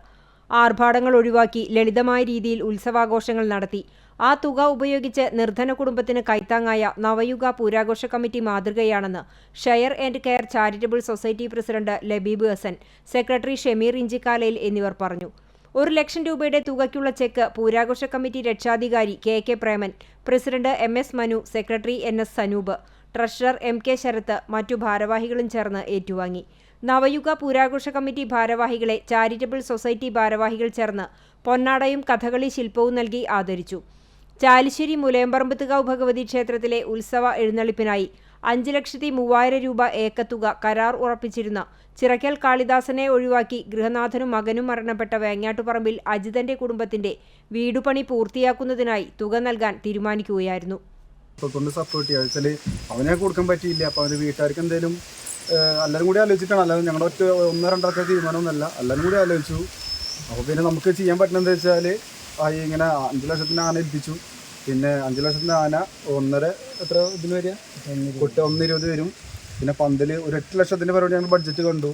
ആർഭാടങ്ങൾ ഒഴിവാക്കി ലളിതമായ രീതിയിൽ ഉത്സവാഘോഷങ്ങൾ നടത്തി. ആ തുക ഉപയോഗിച്ച് നിർധന കുടുംബത്തിന് കൈത്താങ്ങായ നവയുഗ പൂരാഘോഷ കമ്മിറ്റി മാതൃകയാണെന്ന് share and care charitable society president Labeeb Hasan, secretary Shameer Inchikkalayil എന്നിവർ പറഞ്ഞു. 1 ലക്ഷം രൂപയുടെ തുകയ്ക്കുള്ള ചെക്ക് പൂരാഘോഷ കമ്മിറ്റി രക്ഷാധികാരി K Preman, president MS Manu, secretary NS Sanoop, treasurer MK Sarath, മറ്റു ഭാരവാഹികളും ചേർന്ന് ഏറ്റുവാങ്ങി. നവയുഗ പൂരാഘോഷ കമ്മിറ്റി ഭാരവാഹികളെ ചാരിറ്റബിൾ സൊസൈറ്റി ഭാരവാഹികൾ ചേർന്ന് പൊന്നാടയും കഥകളി ശില്പവും നൽകി ആദരിച്ചു. ചാലിശ്ശേരി മുലയമ്പറമ്പത്തുകാവ് ഭഗവതി ക്ഷേത്രത്തിലെ ഉത്സവ എഴുന്നള്ളിപ്പിനായി 5,03,000 രൂപ ഏക്കത്തുക കരാർ ഉറപ്പിച്ചിരുന്ന ചിറക്കൽ കാളിദാസനെ ഒഴിവാക്കി ഗൃഹനാഥനും മകനും മരണപ്പെട്ട വേങ്ങാട്ടുപറമ്പിൽ അജിതന്റെ കുടുംബത്തിന്റെ വീടുപണി പൂർത്തിയാക്കുന്നതിനായി തുക നൽകാൻ തീരുമാനിക്കുകയായിരുന്നു. സപ്പോർട്ട് ചെയ്യാ അവനെ കൊടുക്കാൻ പറ്റിയില്ല. അപ്പോൾ അവൻ്റെ വീട്ടുകാർക്ക് എന്തെങ്കിലും എല്ലാവരും കൂടി ആലോചിച്ചിട്ടാണ്, അല്ലാതെ ഞങ്ങളുടെ ഒറ്റ 1-2 തീരുമാനമൊന്നുമല്ല, എല്ലാവരും കൂടി ആലോചിച്ചു. അപ്പോൾ പിന്നെ നമുക്ക് ചെയ്യാൻ പറ്റുന്നത് വെച്ചാൽ ഇങ്ങനെ 5 ലക്ഷത്തിന് ആന ഏൽപ്പിച്ചു. പിന്നെ 5 ലക്ഷത്തിന് ആന 1.5 എത്ര ഇതിന് വരിക, 1.20 വരും. പിന്നെ പന്തൽ 8 ലക്ഷത്തിൻ്റെ പരിപാടി ഞങ്ങൾ ബഡ്ജറ്റ് കണ്ടു.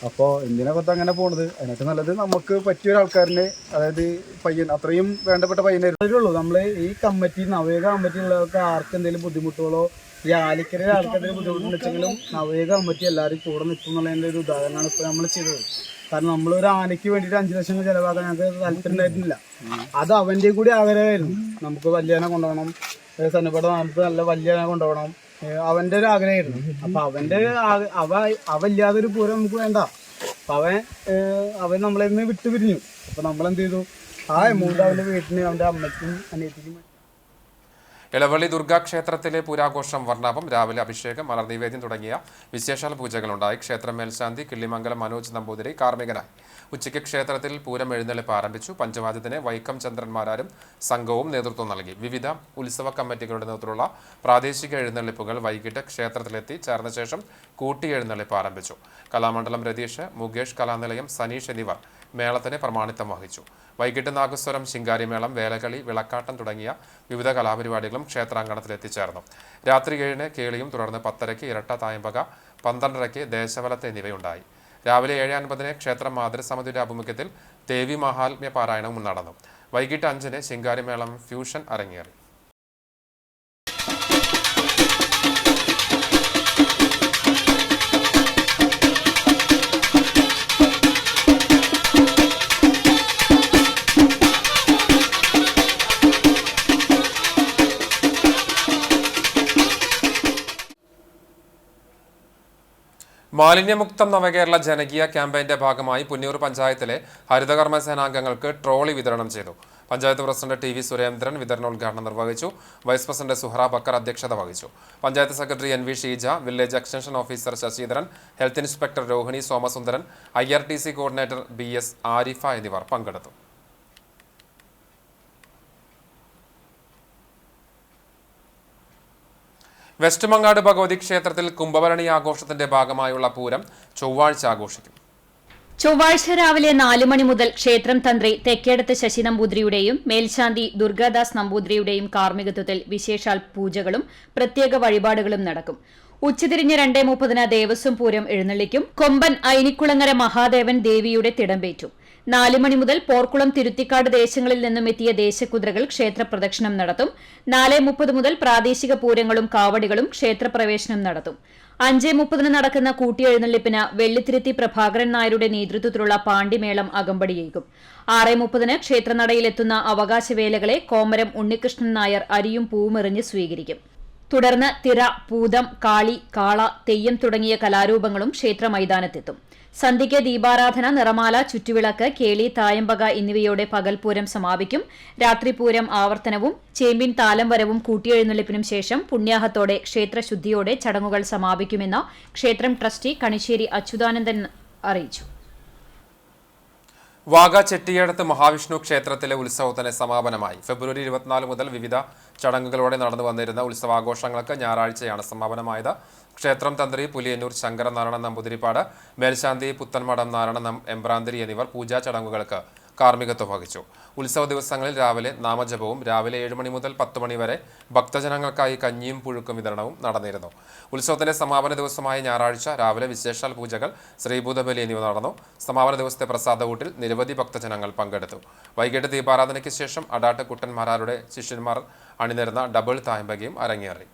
അപ്പോൾ എന്തിനാ പത്ത് അങ്ങനെ പോണത്? അതിനൊക്കെ നല്ലത് നമുക്ക് പറ്റിയ ഒരാൾക്കാരനെ, അതായത് പയ്യൻ, അത്രയും വേണ്ടപ്പെട്ട പയ്യനായിരുന്നു. നമ്മൾ ഈ കമ്മിറ്റി നവയുഗ കമ്മിറ്റിയുള്ളവർക്ക് ആർക്ക് എന്തെങ്കിലും ബുദ്ധിമുട്ടുകളോ ഈ ആലിക്കരയിലെ ആൾക്കെന്തെങ്കിലും ബുദ്ധിമുട്ടുണ്ടെങ്കിലും നവയുഗ കമ്മിറ്റി എല്ലാവരും കൂടെ നിൽക്കും എന്നുള്ളതിൻ്റെ ഒരു ഉദാഹരണമാണ് ഇപ്പോൾ നമ്മൾ ചെയ്തത്. കാരണം നമ്മളൊരു ആനയ്ക്ക് വേണ്ടിയിട്ട് 5 ലക്ഷം ചിലവാക്കാൻ ഞങ്ങൾക്ക് താല്പര്യം ഉണ്ടായിരുന്നില്ല. അത് അവൻ്റെ കൂടി ആഗ്രഹമായിരുന്നു. നമുക്ക് വലിയ ആന കൊണ്ടുപോകണം, സന്നപ്പട നമുക്ക് നല്ല വലിയ ആന കൊണ്ടുപോകണം, അവൻ്റെ ഒരു ആഗ്രഹമായിരുന്നു. അപ്പം അവൻ്റെ അവല്ലാതെ ഒരു പൂരം നമുക്ക് വേണ്ട. അപ്പം അവൻ നമ്മളെ നിന്ന് വിട്ടുപിരിഞ്ഞു. അപ്പം നമ്മളെന്ത് ചെയ്തു, ആ എമൗണ്ട് അവൻ്റെ വീട്ടിന് അവൻ്റെ അമ്മയ്ക്കും അനിയത്തിക്കും. ഇളവള്ളി ദുർഗാ ക്ഷേത്രത്തിലെ പൂരാഘോഷം വർണ്ണാഭം. രാവിലെ അഭിഷേകം, മലർനിവേദ്യം തുടങ്ങിയ വിശേഷാൽ പൂജകളുണ്ടായി. ക്ഷേത്രം മേൽശാന്തി കിള്ളിമംഗലം മനോജ് നമ്പൂതിരി കാർമ്മികനായി. ഉച്ചയ്ക്ക് ക്ഷേത്രത്തിൽ പൂരം എഴുന്നള്ളിപ്പ് ആരംഭിച്ചു. പഞ്ചവാദ്യത്തിന് വൈക്കം ചന്ദ്രന്മാരാരും സംഘവും നേതൃത്വം നൽകി. വിവിധ ഉത്സവ കമ്മിറ്റികളുടെ നേതൃത്വത്തിലുള്ള പ്രാദേശിക എഴുന്നള്ളിപ്പുകൾ വൈകിട്ട് ക്ഷേത്രത്തിലെത്തി ചേർന്ന ശേഷം കൂട്ടി എഴുന്നള്ളിപ്പ് ആരംഭിച്ചു. കലാമണ്ഡലം രതീഷ്, മുകേഷ് കലാനിലയം, സനീഷ് എന്നിവർ മേളത്തിന് പ്രമാണിത്വം വഹിച്ചു. വൈകിട്ട് നാഗസ്വരം, ശിങ്കാരിമേളം, വേലകളി, വിളക്കാട്ടം തുടങ്ങിയ വിവിധ കലാപരിപാടികളും ക്ഷേത്രാങ്കണത്തിൽ എത്തിച്ചേർന്നു. രാത്രി 7-ന് കേളിയും തുടർന്ന് 10:30-ക്ക് ഇരട്ട തായമ്പക, 12:30-ക്ക് ദേശവലത്ത് എന്നിവയുണ്ടായി. രാവിലെ 7:50-ന് ക്ഷേത്രം മാതൃസമിതിയുടെ ആഭിമുഖ്യത്തിൽ ദേവി മഹാത്മ്യ പാരായണവും നടന്നു. വൈകിട്ട് 5-ന് ശിങ്കാരിമേളം ഫ്യൂഷൻ അരങ്ങേറി. മാലിന്യമുക്തം നവകേരള ജനകീയ ക്യാമ്പയിന്റെ ഭാഗമായി പുന്നയൂർ പഞ്ചായത്തിലെ ഹരിതകർമ്മ സേനാംഗങ്ങൾക്ക് ട്രോളി വിതരണം ചെയ്തു. പഞ്ചായത്ത് പ്രസിഡന്റ് TV സുരേന്ദ്രൻ വിതരണോദ്ഘാടനം നിർവഹിച്ചു. വൈസ് പ്രസിഡന്റ് സുഹറ ബക്കർ അധ്യക്ഷത വഹിച്ചു. Panchayat secretary NV Sheeja, village extension officer Sasidharan, health inspector Rohini Somasundaran, IRTC coordinator BS Arifa എന്നിവർ പങ്കെടുത്തു. വെസ്റ്റ് മങ്ങാട് ഭഗവതി ക്ഷേത്രത്തിൽ കുംഭഭരണി ആഘോഷത്തിന്റെ ഭാഗമായുള്ള പൂരം ചൊവ്വാഴ്ച ആഘോഷിക്കും. ചൊവ്വാഴ്ച രാവിലെ 4 മണി മുതൽ ക്ഷേത്രം തന്ത്രി തെക്കേടത്ത് ശശി നമ്പൂതിരിയുടെയും മേൽശാന്തി ദുർഗാദാസ് നമ്പൂതിരിയുടെയും കാർമ്മികത്വത്തിൽ വിശേഷാൽ പൂജകളും പ്രത്യേക വഴിപാടുകളും നടക്കും. ഉച്ചതിരിഞ്ഞ് 2:30-ന് ദേവസ്വം പൂരം എഴുന്നള്ളിക്കും. കൊമ്പൻ ഐനിക്കുളങ്ങര മഹാദേവൻ ദേവിയുടെ തിടമ്പേറ്റും. 4 മണി മുതൽ പോർക്കുളം, തിരുത്തിക്കാട് ദേശങ്ങളിൽ നിന്നും എത്തിയ ദേശകുതിരകൾ ക്ഷേത്രപ്രദക്ഷിണം നടത്തും. 4:30 മുതൽ പ്രാദേശിക പൂരങ്ങളും കാവടികളും ക്ഷേത്രപ്രവേശനം നടത്തും. 5:30 നടക്കുന്ന കൂട്ടിയെഴുന്നള്ളിപ്പിന് വെള്ളിത്തിരുത്തി പ്രഭാകരൻ നായരുടെ നേതൃത്വത്തിലുള്ള പാണ്ടിമേളം അകമ്പടിയേകും. 6:30 ക്ഷേത്രനടയിലെത്തുന്ന അവകാശവേലകളെ കോമരം ഉണ്ണികൃഷ്ണൻ നായർ അരിയും പൂവുമെറിഞ്ഞ് സ്വീകരിക്കും. തുടർന്ന് തിറ, പൂതം, കാളി, കാള, തെയ്യം തുടങ്ങിയ കലാരൂപങ്ങളും ക്ഷേത്ര മൈതാനത്തെത്തും. സന്ധ്യയ്ക്ക് ദീപാരാധന, നിറമാല, ചുറ്റുവിളക്ക്, കേളി, തായമ്പക എന്നിവയോടെ പകൽപൂരം സമാപിക്കും. രാത്രിപൂരം ആവർത്തനവും ചേമ്പിൻ താലം വരവും കൂട്ടിയെഴുന്നള്ളിപ്പിനും ശേഷം പുണ്യാഹത്തോടെ ക്ഷേത്രശുദ്ധിയോടെ ചടങ്ങുകൾ സമാപിക്കുമെന്ന് ക്ഷേത്രം ട്രസ്റ്റി കണിശ്ശേരി അച്യുതാനന്ദൻ അറിയിച്ചു. വാഗ ചെട്ടിയേടത്ത് മഹാവിഷ്ണു ക്ഷേത്രത്തിലെ ഉത്സവത്തിന് സമാപനമായി. ഫെബ്രുവരി 24 മുതൽ വിവിധ ചടങ്ങുകളോടെ നടന്നു വന്നിരുന്ന ഉത്സവാഘോഷങ്ങൾക്ക് ഞായറാഴ്ചയാണ് സമാപനമായത്. ക്ഷേത്രം തന്ത്രി പുലിയന്നൂർ ശങ്കരനാരായണ നമ്പൂതിരിപ്പാട്, മേൽശാന്തി പുത്തൻമഠം നാരായണ എമ്പ്രാന്തിരി എന്നിവർ പൂജാ ചടങ്ങുകൾക്ക് കാർമ്മികത്വം വഹിച്ചു. ഉത്സവ ദിവസങ്ങളിൽ രാവിലെ നാമജപവും രാവിലെ 7 മണി മുതൽ 10 മണി വരെ ഭക്തജനങ്ങൾക്കായി കഞ്ഞിയും പുഴുക്കും വിതരണവും നടന്നിരുന്നു. ഉത്സവത്തിന്റെ സമാപന ദിവസമായ ഞായറാഴ്ച രാവിലെ വിശേഷാൽ പൂജകൾ, ശ്രീഭൂതബലി എന്നിവ നടന്നു. സമാപന ദിവസത്തെ പ്രസാദകൂട്ടിൽ നിരവധി ഭക്തജനങ്ങൾ പങ്കെടുത്തു. വൈകിട്ട് ദീപാരാധനയ്ക്ക് ശേഷം അടാട്ട് കുട്ടന്മാരാരുടെ ശിഷ്യന്മാർ അണിനിരുന്ന ഡബിൾ തായമ്പകയും അരങ്ങേറി.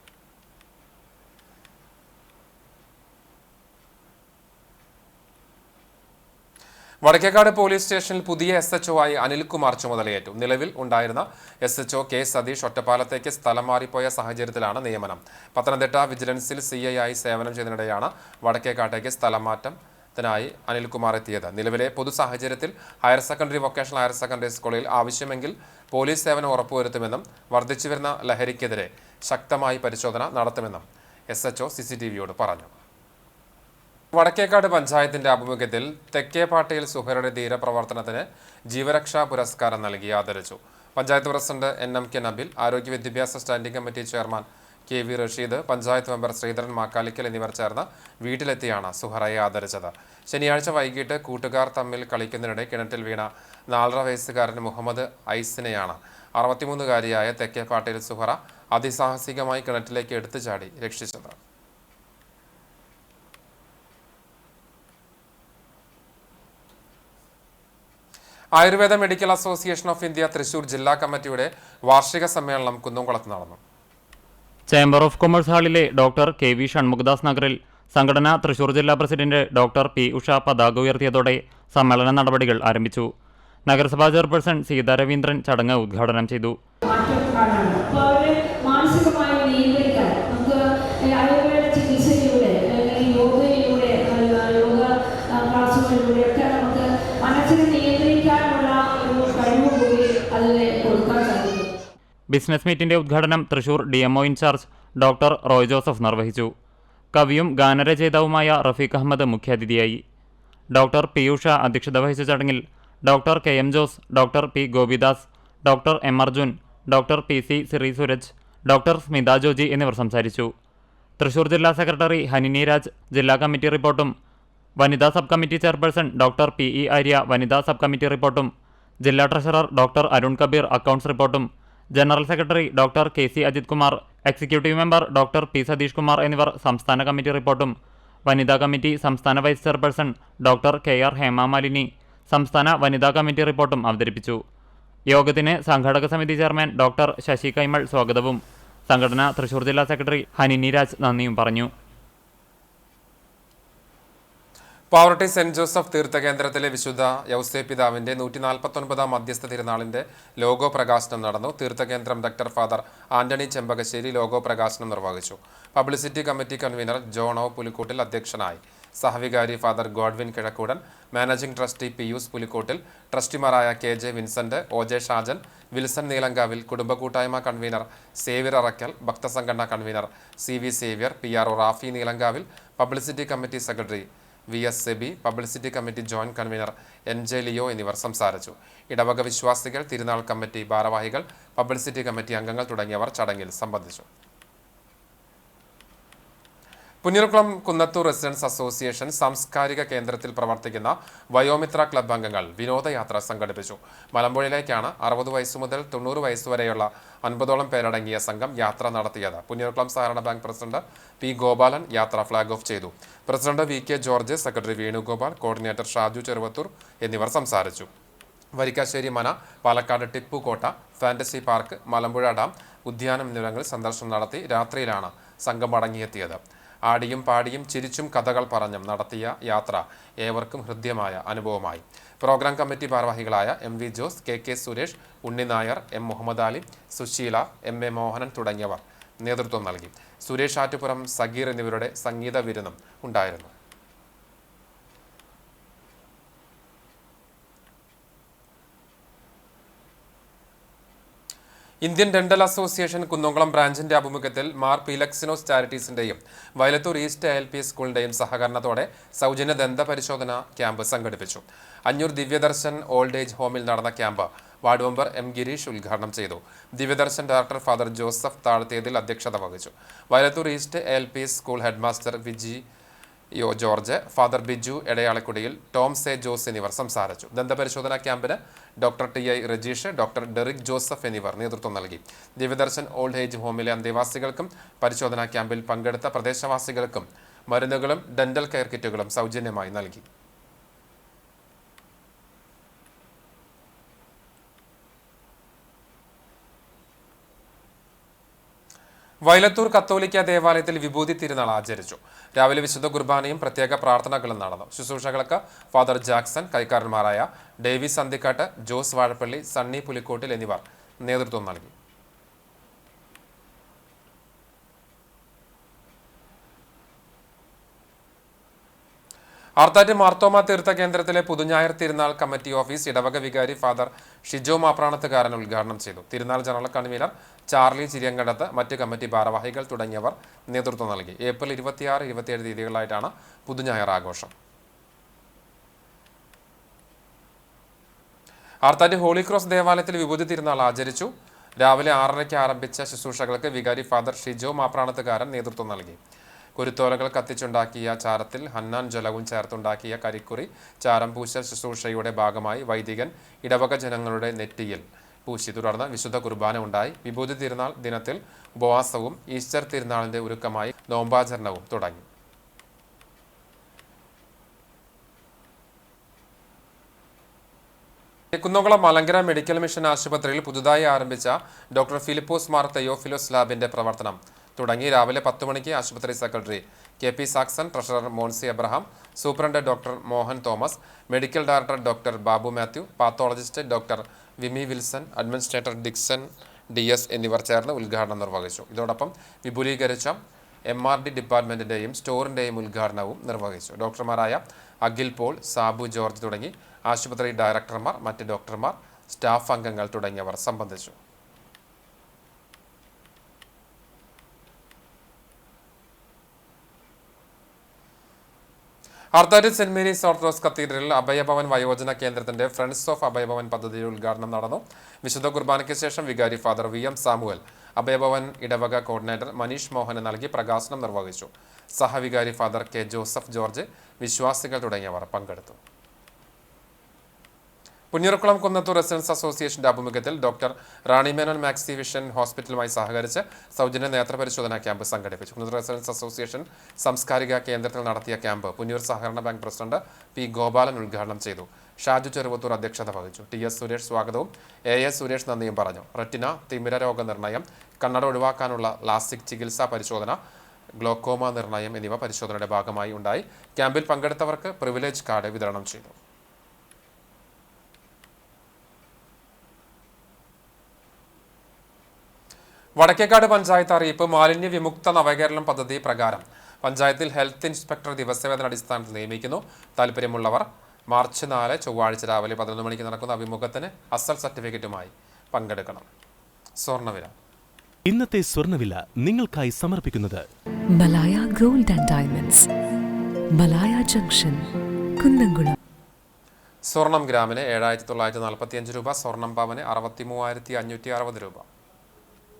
വടക്കേക്കാട് പോലീസ് സ്റ്റേഷനിൽ പുതിയ SHO ആയി അനിൽകുമാർ ചുമതലയേറ്റു. നിലവിൽ ഉണ്ടായിരുന്ന SHO K സതീഷ് ഒറ്റപ്പാലത്തേക്ക് സ്ഥലം മാറിപ്പോയ സാഹചര്യത്തിലാണ് നിയമനം. പത്തനംതിട്ട വിജിലൻസിൽ CI ആയി സേവനം ചെയ്തതിനിടെയാണ് വടക്കേക്കാട്ടേക്ക് സ്ഥലം മാറ്റത്തിനായി അനിൽകുമാർ എത്തിയത്. നിലവിലെ പൊതു സാഹചര്യത്തിൽ higher secondary, vocational higher secondary സ്കൂളിൽ ആവശ്യമെങ്കിൽ പോലീസ് സേവനം ഉറപ്പുവരുത്തുമെന്നും വർദ്ധിച്ചുവരുന്ന ലഹരിക്കെതിരെ ശക്തമായി പരിശോധന നടത്തുമെന്നും SHO CCTVയോട് പറഞ്ഞു. വടക്കേക്കാട് പഞ്ചായത്തിന്റെ ആഭിമുഖ്യത്തിൽ തെക്കേപ്പാട്ടയിൽ സുഹറയുടെ ധീരപ്രവർത്തനത്തിന് ജീവരക്ഷാ പുരസ്കാരം നൽകി ആദരിച്ചു. പഞ്ചായത്ത് പ്രസിഡന്റ് NMK നബിൽ, ആരോഗ്യ വിദ്യാഭ്യാസ standing committee chairman KV Rasheed, panchayat member Sreedharan Makkalikkal എന്നിവർ ചേർന്ന് വീട്ടിലെത്തിയാണ് സുഹറയെ ആദരിച്ചത്. ശനിയാഴ്ച വൈകിട്ട് കൂട്ടുകാർ തമ്മിൽ കളിക്കുന്നതിനിടെ കിണറ്റിൽ വീണ 4.5 വയസ്സുകാരൻ മുഹമ്മദ് ഐസിനെയാണ് 63-കാരിയായ തെക്കേപ്പാട്ടയിൽ സുഹറ അതിസാഹസികമായി കിണറ്റിലേക്ക് എടുത്തു ചാടി രക്ഷിച്ചത്. Ayurveda medical association of India Thrissur ജില്ലാ കമ്മിറ്റിയുടെ വാർഷിക സമ്മേളനം കുന്നംകുളത്ത് നടന്നു. ചേംബർ ഓഫ് കൊമേഴ്സ് ഹാളിലെ ഡോക്ടർ KV ഷൺമുഖദാസ് നഗറിൽ സംഘടന തൃശൂർ ജില്ലാ പ്രസിഡന്റ് ഡോക്ടർ P ഉഷ പതാക ഉയർത്തിയതോടെ സമ്മേളന നടപടികൾ ആരംഭിച്ചു. നഗരസഭാ ചെയർപേഴ്സൺ സീതാ രവീന്ദ്രൻ ചടങ്ങ് ഉദ്ഘാടനം ചെയ്തു. ബിസിനസ് മീറ്റിന്റെ ഉദ്ഘാടനം Thrissur DMO in charge doctor Roy Joseph നിർവഹിച്ചു. കവിയും ഗാനരചയിതാവുമായ റഫീഖ് അഹമ്മദ് മുഖ്യാതിഥിയായി. ഡോക്ടർ P ഉഷ അധ്യക്ഷത വഹിച്ച ചടങ്ങിൽ doctor KM Jose, doctor P Gopidas, doctor M Arjun, doctor PC Siri Sooraj, doctor Smitha Joji എന്നിവർ സംസാരിച്ചു. തൃശൂർ ജില്ലാ സെക്രട്ടറി ഹനിനി രാജ് ജില്ലാ കമ്മിറ്റി റിപ്പോർട്ടും, വനിതാ sub committee chairperson doctor PE Arya വനിതാ സബ് കമ്മിറ്റി റിപ്പോർട്ടും, ജില്ലാ treasurer doctor Arun Kabeer accounts റിപ്പോർട്ടും, general secretary doctor KC Ajith Kumar, executive member doctor P Satheesh Kumar എന്നിവർ സംസ്ഥാന കമ്മിറ്റി റിപ്പോർട്ടും, വനിതാ കമ്മിറ്റി സംസ്ഥാന vice chairperson doctor KR Hemamalini സംസ്ഥാന വനിതാ കമ്മിറ്റി റിപ്പോർട്ടും അവതരിപ്പിച്ചു. യോഗത്തിന് സംഘാടക സമിതി ചെയർമാൻ ഡോക്ടർ ശശി കൈമൾ സ്വാഗതവും സംഘടന തൃശൂർ ജില്ലാ സെക്രട്ടറി ഹനിനി രാജ് നന്ദിയും പറഞ്ഞു. പാവറട്ടി സെന്റ് ജോസഫ് തീർത്ഥകേന്ദ്രത്തിലെ വിശുദ്ധ യൗസേപിതാവിന്റെ 149ാം മധ്യസ്ഥ തിരുനാളിന്റെ ലോഗോ പ്രകാശനം നടന്നു. തീർത്ഥകേന്ദ്രം director father Antony Chembakassery logo പ്രകാശനം നിർവഹിച്ചു. Publicity committee convener Jono Pulikkottil അധ്യക്ഷനായി. സഹവികാരി father Godwin Kizhakkoodan, managing trustee Pius Pulikkottil, ട്രസ്റ്റിമാരായ KJ വിൻസെന്റ്, OJ ഷാജൻ, വിൽസൺ നീലങ്കാവിൽ, കുടുംബ കൂട്ടായ്മ കൺവീനർ സേവ്യർ അറക്കൽ, ഭക്തസംഘടന convener CV Xavier, PRO Rafi Neelankavil, publicity committee secretary VS Sebi, publicity committee joint convener NJ Leo എന്നിവർ സംസാരിച്ചു. ഇടവക വിശ്വാസികൾ, തിരുനാൾ കമ്മിറ്റി ഭാരവാഹികൾ, പബ്ലിസിറ്റി കമ്മിറ്റി അംഗങ്ങൾ തുടങ്ങിയവർ ചടങ്ങിൽ സംബന്ധിച്ചു. പുന്നൂർകുളം കുന്നത്തൂർ റെസിഡൻസ് അസോസിയേഷൻ സാംസ്കാരിക കേന്ദ്രത്തിൽ പ്രവർത്തിക്കുന്ന വയോമിത്ര ക്ലബ് അംഗങ്ങൾ വിനോദയാത്ര സംഘടിപ്പിച്ചു. മലമ്പുഴയിലേക്കാണ് 60 വയസ്സു മുതൽ 90 വയസ്സുവരെയുള്ള 50ഓളം പേരടങ്ങിയ സംഘം യാത്ര നടത്തിയത്. പുന്നൂർകുളം സഹകരണ ബാങ്ക് പ്രസിഡന്റ് P ഗോപാലൻ യാത്ര ഫ്ളാഗ് ഓഫ് ചെയ്തു. President VK George, secretary Venugopal, coordinator Shaju Cheruvathur എന്നിവർ സംസാരിച്ചു. വരിക്കാശ്ശേരി മന, പാലക്കാട് ടിപ്പു കോട്ട, ഫാന്റസി പാർക്ക്, മലമ്പുഴ ഡാം, ഉദ്യാനം എന്നിവിടങ്ങളിൽ സന്ദർശനം നടത്തി രാത്രിയിലാണ് സംഘം മടങ്ങിയെത്തിയത്. ആടിയും പാടിയും ചിരിച്ചും കഥകൾ പറഞ്ഞും നടത്തിയ യാത്ര ഏവർക്കും ഹൃദ്യമായ അനുഭവമായി. പ്രോഗ്രാം കമ്മിറ്റി ഭാരവാഹികളായ MV ജോസ്, KK സുരേഷ്, ഉണ്ണി നായർ, M മുഹമ്മദ് അലി, സുശീല, MA മോഹനൻ തുടങ്ങിയവർ നേതൃത്വം നൽകി. സുരേഷ് ആറ്റുപുറം, സഗീർ എന്നിവരുടെ സംഗീത വിരുന്നും ഉണ്ടായിരുന്നു. ഇന്ത്യൻ ഡെന്റൽ അസോസിയേഷൻ കുന്നംകുളം ബ്രാഞ്ചിന്റെ ആഭിമുഖ്യത്തിൽ മാർ പീലക്സിനോസ് ചാരിറ്റീസിന്റെയും വയലത്തൂർ ഈസ്റ്റ് ALP സ്കൂളിന്റെയും സഹകരണത്തോടെ സൗജന്യ ദന്ത പരിശോധന ക്യാമ്പ് സംഘടിപ്പിച്ചു. അഞ്ഞൂർ ദിവ്യദർശൻ ഓൾഡ് ഏജ് ഹോമിൽ നടന്ന camp ward member M Gireesh ഉദ്ഘാടനം ചെയ്തു. ദിവ്യദർശൻ ഡയറക്ടർ ഫാദർ ജോസഫ് താഴത്തേതിൽ അധ്യക്ഷത വഹിച്ചു. Vayalathur east ALP school headmaster Viji George, father Biju Edayalakkudiyil, Toms A Jose എന്നിവർ സംസാരിച്ചു. ദന്തപരിശോധനാ ക്യാമ്പിന് doctor TI Rajeesh, doctor Derick Joseph എന്നിവർ നേതൃത്വം നൽകി. ദിവ്യദർശൻ ഓൾഡ് ഏജ് ഹോമിലെ അന്തേവാസികൾക്കും പരിശോധനാ ക്യാമ്പിൽ പങ്കെടുത്ത പ്രദേശവാസികൾക്കും മരുന്നുകളും ഡെന്റൽ കെയർ കിറ്റുകളും സൗജന്യമായി നൽകി. വയലത്തൂർ കത്തോലിക്ക ദേവാലയത്തിൽ വിഭൂതി തിരുനാൾ ആചരിച്ചു. രാവിലെ വിശുദ്ധ കുർബാനയും പ്രത്യേക പ്രാർത്ഥനകളും നടന്നു. ശുശ്രൂഷകൾക്ക് ഫാദർ ജാക്സൺ, കൈക്കാരന്മാരായ ഡേവിസ് അന്തിക്കാട്ട്, ജോസ് വാഴപ്പള്ളി, സണ്ണി പുലിക്കോട്ടിൽ എന്നിവർ നേതൃത്വം നൽകി. ആർത്താറ്റ് മാർത്തോമ തീർത്ഥ കേന്ദ്രത്തിലെ പുതുഞായർ തിരുനാൾ കമ്മിറ്റി ഓഫീസ് ഇടവക വികാരി ഫാദർ ഷിജോ മാപ്രാണത്തുകാരൻ ഉദ്ഘാടനം ചെയ്തു. തിരുനാൾ ജനറൽ കൺവീനർ ചാർലി ചിരിയങ്കടത്ത്, മറ്റ് കമ്മിറ്റി ഭാരവാഹികൾ തുടങ്ങിയവർ നേതൃത്വം നൽകി. ഏപ്രിൽ 26, 27 തീയതികളായിട്ടാണ് പുതുഞായർ ആഘോഷം. ആർത്താറ്റ് ഹോളി ക്രോസ് ദേവാലയത്തിൽ വിഭൂതി തിരുനാൾ ആചരിച്ചു. രാവിലെ 6:30 ആരംഭിച്ച ശുശ്രൂഷകൾക്ക് വികാരി ഫാദർ ഷിജോ മാപ്രാണത്തുകാരൻ നേതൃത്വം നൽകി. കുരുത്തോലകൾ കത്തിച്ചുണ്ടാക്കിയ ചാരത്തിൽ ഹന്നാൻ ജലവും ചേർത്തുണ്ടാക്കിയ കരിക്കുറി ചാരം പൂശൽ ശുശ്രൂഷയുടെ ഭാഗമായി വൈദികൻ ഇടവക ജനങ്ങളുടെ നെറ്റിയിൽ പൂശി. തുടർന്ന് വിശുദ്ധ കുർബാന ഉണ്ടായി. വിഭൂതി തിരുനാൾ ദിനത്തിൽ ഉപവാസവും ഈസ്റ്റർ തിരുനാളിന്റെ ഒരുക്കമായി നോമ്പാചരണവും തുടങ്ങി. കുന്നംകുളം മലങ്കര മെഡിക്കൽ മിഷൻ ആശുപത്രിയിൽ പുതുതായി ആരംഭിച്ച ഡോക്ടർ ഫിലിപ്പോസ് മാർ തെയോഫിലോസ് ലാബിന്റെ പ്രവർത്തനം തുടങ്ങി. രാവിലെ 10 മണിക്ക് ആശുപത്രി secretary KP Saxon, treasurer Moncy Abraham, superintendent doctor Mohan Thomas, medical director doctor Babu Mathew, pathologist doctor Vimi Wilson, administrator Dixon DS എന്നിവർ ചേർന്ന് ഉദ്ഘാടനം നിർവഹിച്ചു. ഇതോടൊപ്പം വിപുലീകരിച്ച MRD ഡിപ്പാർട്ട്മെന്റിന്റെയും സ്റ്റോറിന്റെയും ഉദ്ഘാടനവും നിർവഹിച്ചു. ഡോക്ടർമാരായ അഖിൽ പോൾ, സാബു ജോർജ് തുടങ്ങി ആശുപത്രി ഡയറക്ടർമാർ, മറ്റ് ഡോക്ടർമാർ, സ്റ്റാഫ് അംഗങ്ങൾ തുടങ്ങിയവർ സംബന്ധിച്ചു. ആർത്താറ്റ് സെന്റ് മേരീസ് ഓർത്തഡോക്സ് കത്തീഡ്രലിൽ അഭയഭവൻ വയോജന കേന്ദ്രത്തിന്റെ ഫ്രണ്ട്സ് ഓഫ് അഭയഭവൻ പദ്ധതിയുടെ ഉദ്ഘാടനം നടന്നു. വിശുദ്ധ കുർബാനയ്ക്ക് ശേഷം വികാരി ഫാദർ VM സാമുവൽ അഭയഭവൻ ഇടവക കോർഡിനേറ്റർ മനീഷ് മോഹന് നൽകി പ്രകാശനം നിർവഹിച്ചു. സഹവികാരി ഫാദർ K ജോസഫ് ജോർജ്, വിശ്വാസികൾ തുടങ്ങിയവർ പങ്കെടുത്തു. പുന്നൂർക്കുളം കുന്നത്തൂർ റെസിഡൻസ് അസോസിയേഷന്റെ ആഭിമുഖ്യത്തിൽ ഡോക്ടർ റാണി മേനോൻ മാക്സി വിഷൻ ഹോസ്പിറ്റലുമായി സഹകരിച്ച് സൗജന്യ നേത്രപരിശോധനാ ക്യാമ്പ് സംഘടിപ്പിച്ചു. കുന്നത്തൂർ റെസിഡൻസ് അസോസിയേഷൻ സാംസ്കാരിക കേന്ദ്രത്തിൽ നടത്തിയ ക്യാമ്പ് പുന്നൂർ സഹകരണ ബാങ്ക് പ്രസിഡന്റ് P ഗോപാലൻ ഉദ്ഘാടനം ചെയ്തു. ഷാജു ചെറുവത്തൂർ അധ്യക്ഷത വഹിച്ചു. TS സുരേഷ് സ്വാഗതവും AS സുരേഷ് നന്ദിയും പറഞ്ഞു. റെറ്റിന, തിമിര രോഗ നിർണയം, കണ്ണട ഒഴിവാക്കാനുള്ള ലാസിക് ചികിത്സാ പരിശോധന, ഗ്ലോക്കോമ നിർണയം എന്നിവ പരിശോധനയുടെ ഭാഗമായി ഉണ്ടായി. ക്യാമ്പിൽ പങ്കെടുത്തവർക്ക് പ്രിവിലേജ് കാർഡ് വിതരണം ചെയ്തു. വടക്കേക്കാട് പഞ്ചായത്ത് അറിയിപ്പ്. മാലിന്യ വിമുക്ത നവകേരളം പദ്ധതി പ്രകാരം പഞ്ചായത്തിൽ ഹെൽത്ത് ഇൻസ്പെക്ടർ ദിവസവേതന അടിസ്ഥാനത്തിൽ നിയമിക്കുന്നു. താല്പര്യമുള്ളവർ മാർച്ച് 4 ചൊവ്വാഴ്ച രാവിലെ 11 മണിക്ക് നടക്കുന്ന അഭിമുഖത്തിന് അസൽ സർട്ടിഫിക്കറ്റുമായി പങ്കെടുക്കണം. സ്വർണ്ണവില. ഇന്നത്തെ സ്വർണ്ണവില നിങ്ങൾക്കായി സമർപ്പിക്കുന്നത് Malaya gold and diamonds, Malaya junction, Kunnamkulam. സ്വർണം ഗ്രാമിന് 7,945 രൂപ, സ്വർണം പവന് 63,560 രൂപ.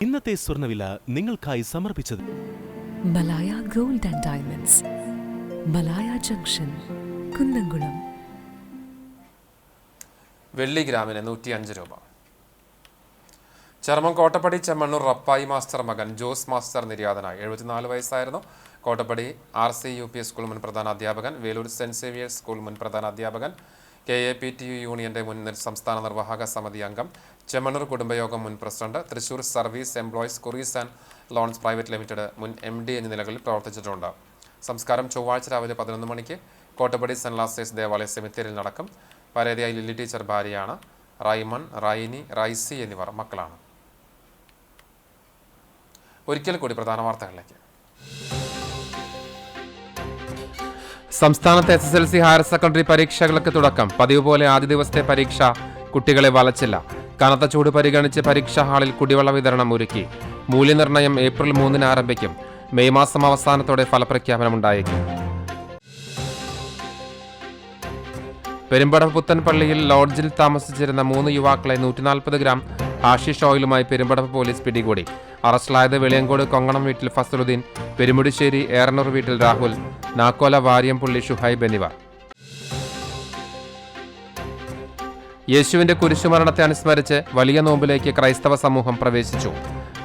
ഇന്നത്തെ സ്വർണ്ണവില നിങ്ങൾക്കായി സമർപ്പിച്ചത് Malaya gold and diamonds, Malaya junction, Kunnamkulam. വെള്ളി ഗ്രാമിന് 105 രൂപ. ചർമ്മം കോട്ടപ്പടി ചെമ്മണ്ണൂർ റപ്പായി മാസ്റ്റർ മകൻ ജോസ് മാസ്റ്റർ നിര്യാതനായി. 74 വയസ്സായിരുന്നു. കോട്ടപ്പടി RC UP സ്കൂൾ മുൻ പ്രധാന അധ്യാപകൻ, വേലൂർ സെന്റ് സേവിയേഴ്സ് സ്കൂൾ മുൻ പ്രധാന അധ്യാപകൻ, KAPTU യൂണിയന്റെ മുൻ സംസ്ഥാന നിർവാഹക സമിതി അംഗം, ചെമ്മണ്ണൂർ കുടുംബയോഗം മുൻ president, Thrissur service employees Kuries and loans private limited മുൻ MD എന്നീ നിലകളിൽ പ്രവർത്തിച്ചിട്ടുണ്ട്. സംസ്കാരം ചൊവ്വാഴ്ച രാവിലെ 11 മണിക്ക് കോട്ടപ്പടി സെന്റ് ലാസേഴ്സ് ദേവാലയ സെമിത്തേരിയിൽ നടക്കും. പരേതയായി ലില്ലി ടീച്ചർ ഭാര്യയാണ്. റൈമൺ, റൈനി, റൈസി എന്നിവർ മക്കളാണ്. ഒരിക്കൽ കൂടി പ്രധാന വാർത്തകളിലേക്ക്. സംസ്ഥാനത്തെ SSLC ഹയർ സെക്കൻഡറി പരീക്ഷകൾക്ക് തുടക്കം. പതിവ് പോലെ ആദ്യ ദിവസത്തെ പരീക്ഷ കുട്ടികളെ വലച്ചില്ല. കനത്ത ചൂട് പരിഗണിച്ച് പരീക്ഷാ ഹാളിൽ കുടിവെള്ള വിതരണം ഒരുക്കി. മൂല്യനിർണ്ണയം ഏപ്രിൽ 3-ന് ആരംഭിക്കും. മെയ് മാസം അവസാനത്തോടെ ഫലപ്രഖ്യാപനമുണ്ടായേക്കും. പെരുമ്പടപ്പ് പുത്തൻപള്ളിയിൽ ലോഡ്ജിൽ താമസിച്ചിരുന്ന 3 യുവാക്കളെ 140 ഗ്രാം ഹാഷിഷ് ഓയിലുമായി പെരുമ്പടപ്പ് പോലീസ് പിടികൂടി. അറസ്റ്റിലായത് വെളിയങ്കോട് കൊങ്ങണം വീട്ടിൽ ഫസലുദ്ദീൻ, പെരുമുടിശ്ശേരി ഏറനൂർ വീട്ടിൽ രാഹുൽ, നാക്കോല വാര്യംപുള്ളി ഷുഹൈബ് എന്നിവർ. യേശുവിന്റെ കുരിശുമരണത്തെ അനുസ്മരിച്ച് വലിയ നോമ്പിലേക്ക് ക്രൈസ്തവ സമൂഹം പ്രവേശിച്ചു.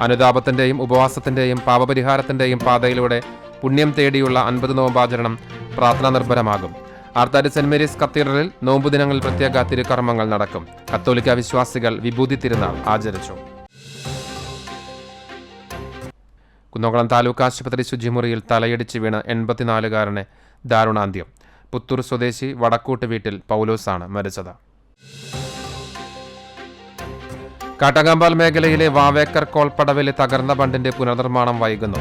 അനുതാപത്തിന്റെയും ഉപവാസത്തിന്റെയും പാപപരിഹാരത്തിന്റെയും പാതയിലൂടെ പുണ്യം തേടിയുള്ള 50 നോമ്പാചരണം പ്രാർത്ഥനാ നിർഭരമാകും. ആർത്താറ്റ് സെന്റ് മേരീസ് കത്തീഡ്രലിൽ നോമ്പുദിനങ്ങളിൽ പ്രത്യേക തിരുക്കർമ്മങ്ങൾ നടക്കും. കത്തോലിക്ക വിശ്വാസികൾ വിഭൂതി തിരുനാൾ ആചരിച്ചു. കുന്നംകുളം താലൂക്ക് ആശുപത്രി ശുചിമുറിയിൽ തലയിടിച്ച് വീണ് 84-കാരന് ദാരുണാന്ത്യം. പുത്തൂർ സ്വദേശി വടക്കൂട്ട് വീട്ടിൽ പൗലോസാണ് മരിച്ചത്. കാട്ടകാമ്പാൽ മേഖലയിലെ വാവേക്കർ കോൾപ്പടവിലെ തകർന്ന ബണ്ടിന്റെ പുനർനിർമ്മാണം വൈകുന്നു.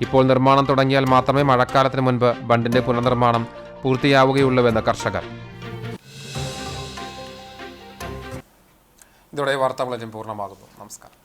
ഇപ്പോൾ നിർമ്മാണം തുടങ്ങിയാൽ മാത്രമേ മഴക്കാലത്തിന് മുൻപ് ബണ്ടിന്റെ പുനർനിർമ്മാണം പൂർത്തിയാവുകയുള്ളൂവെന്ന് കർഷകർ. ഇതോടെ വാർത്താ ബുള്ളറ്റിൻ പൂർണ്ണമാകുന്നു. നമസ്കാരം.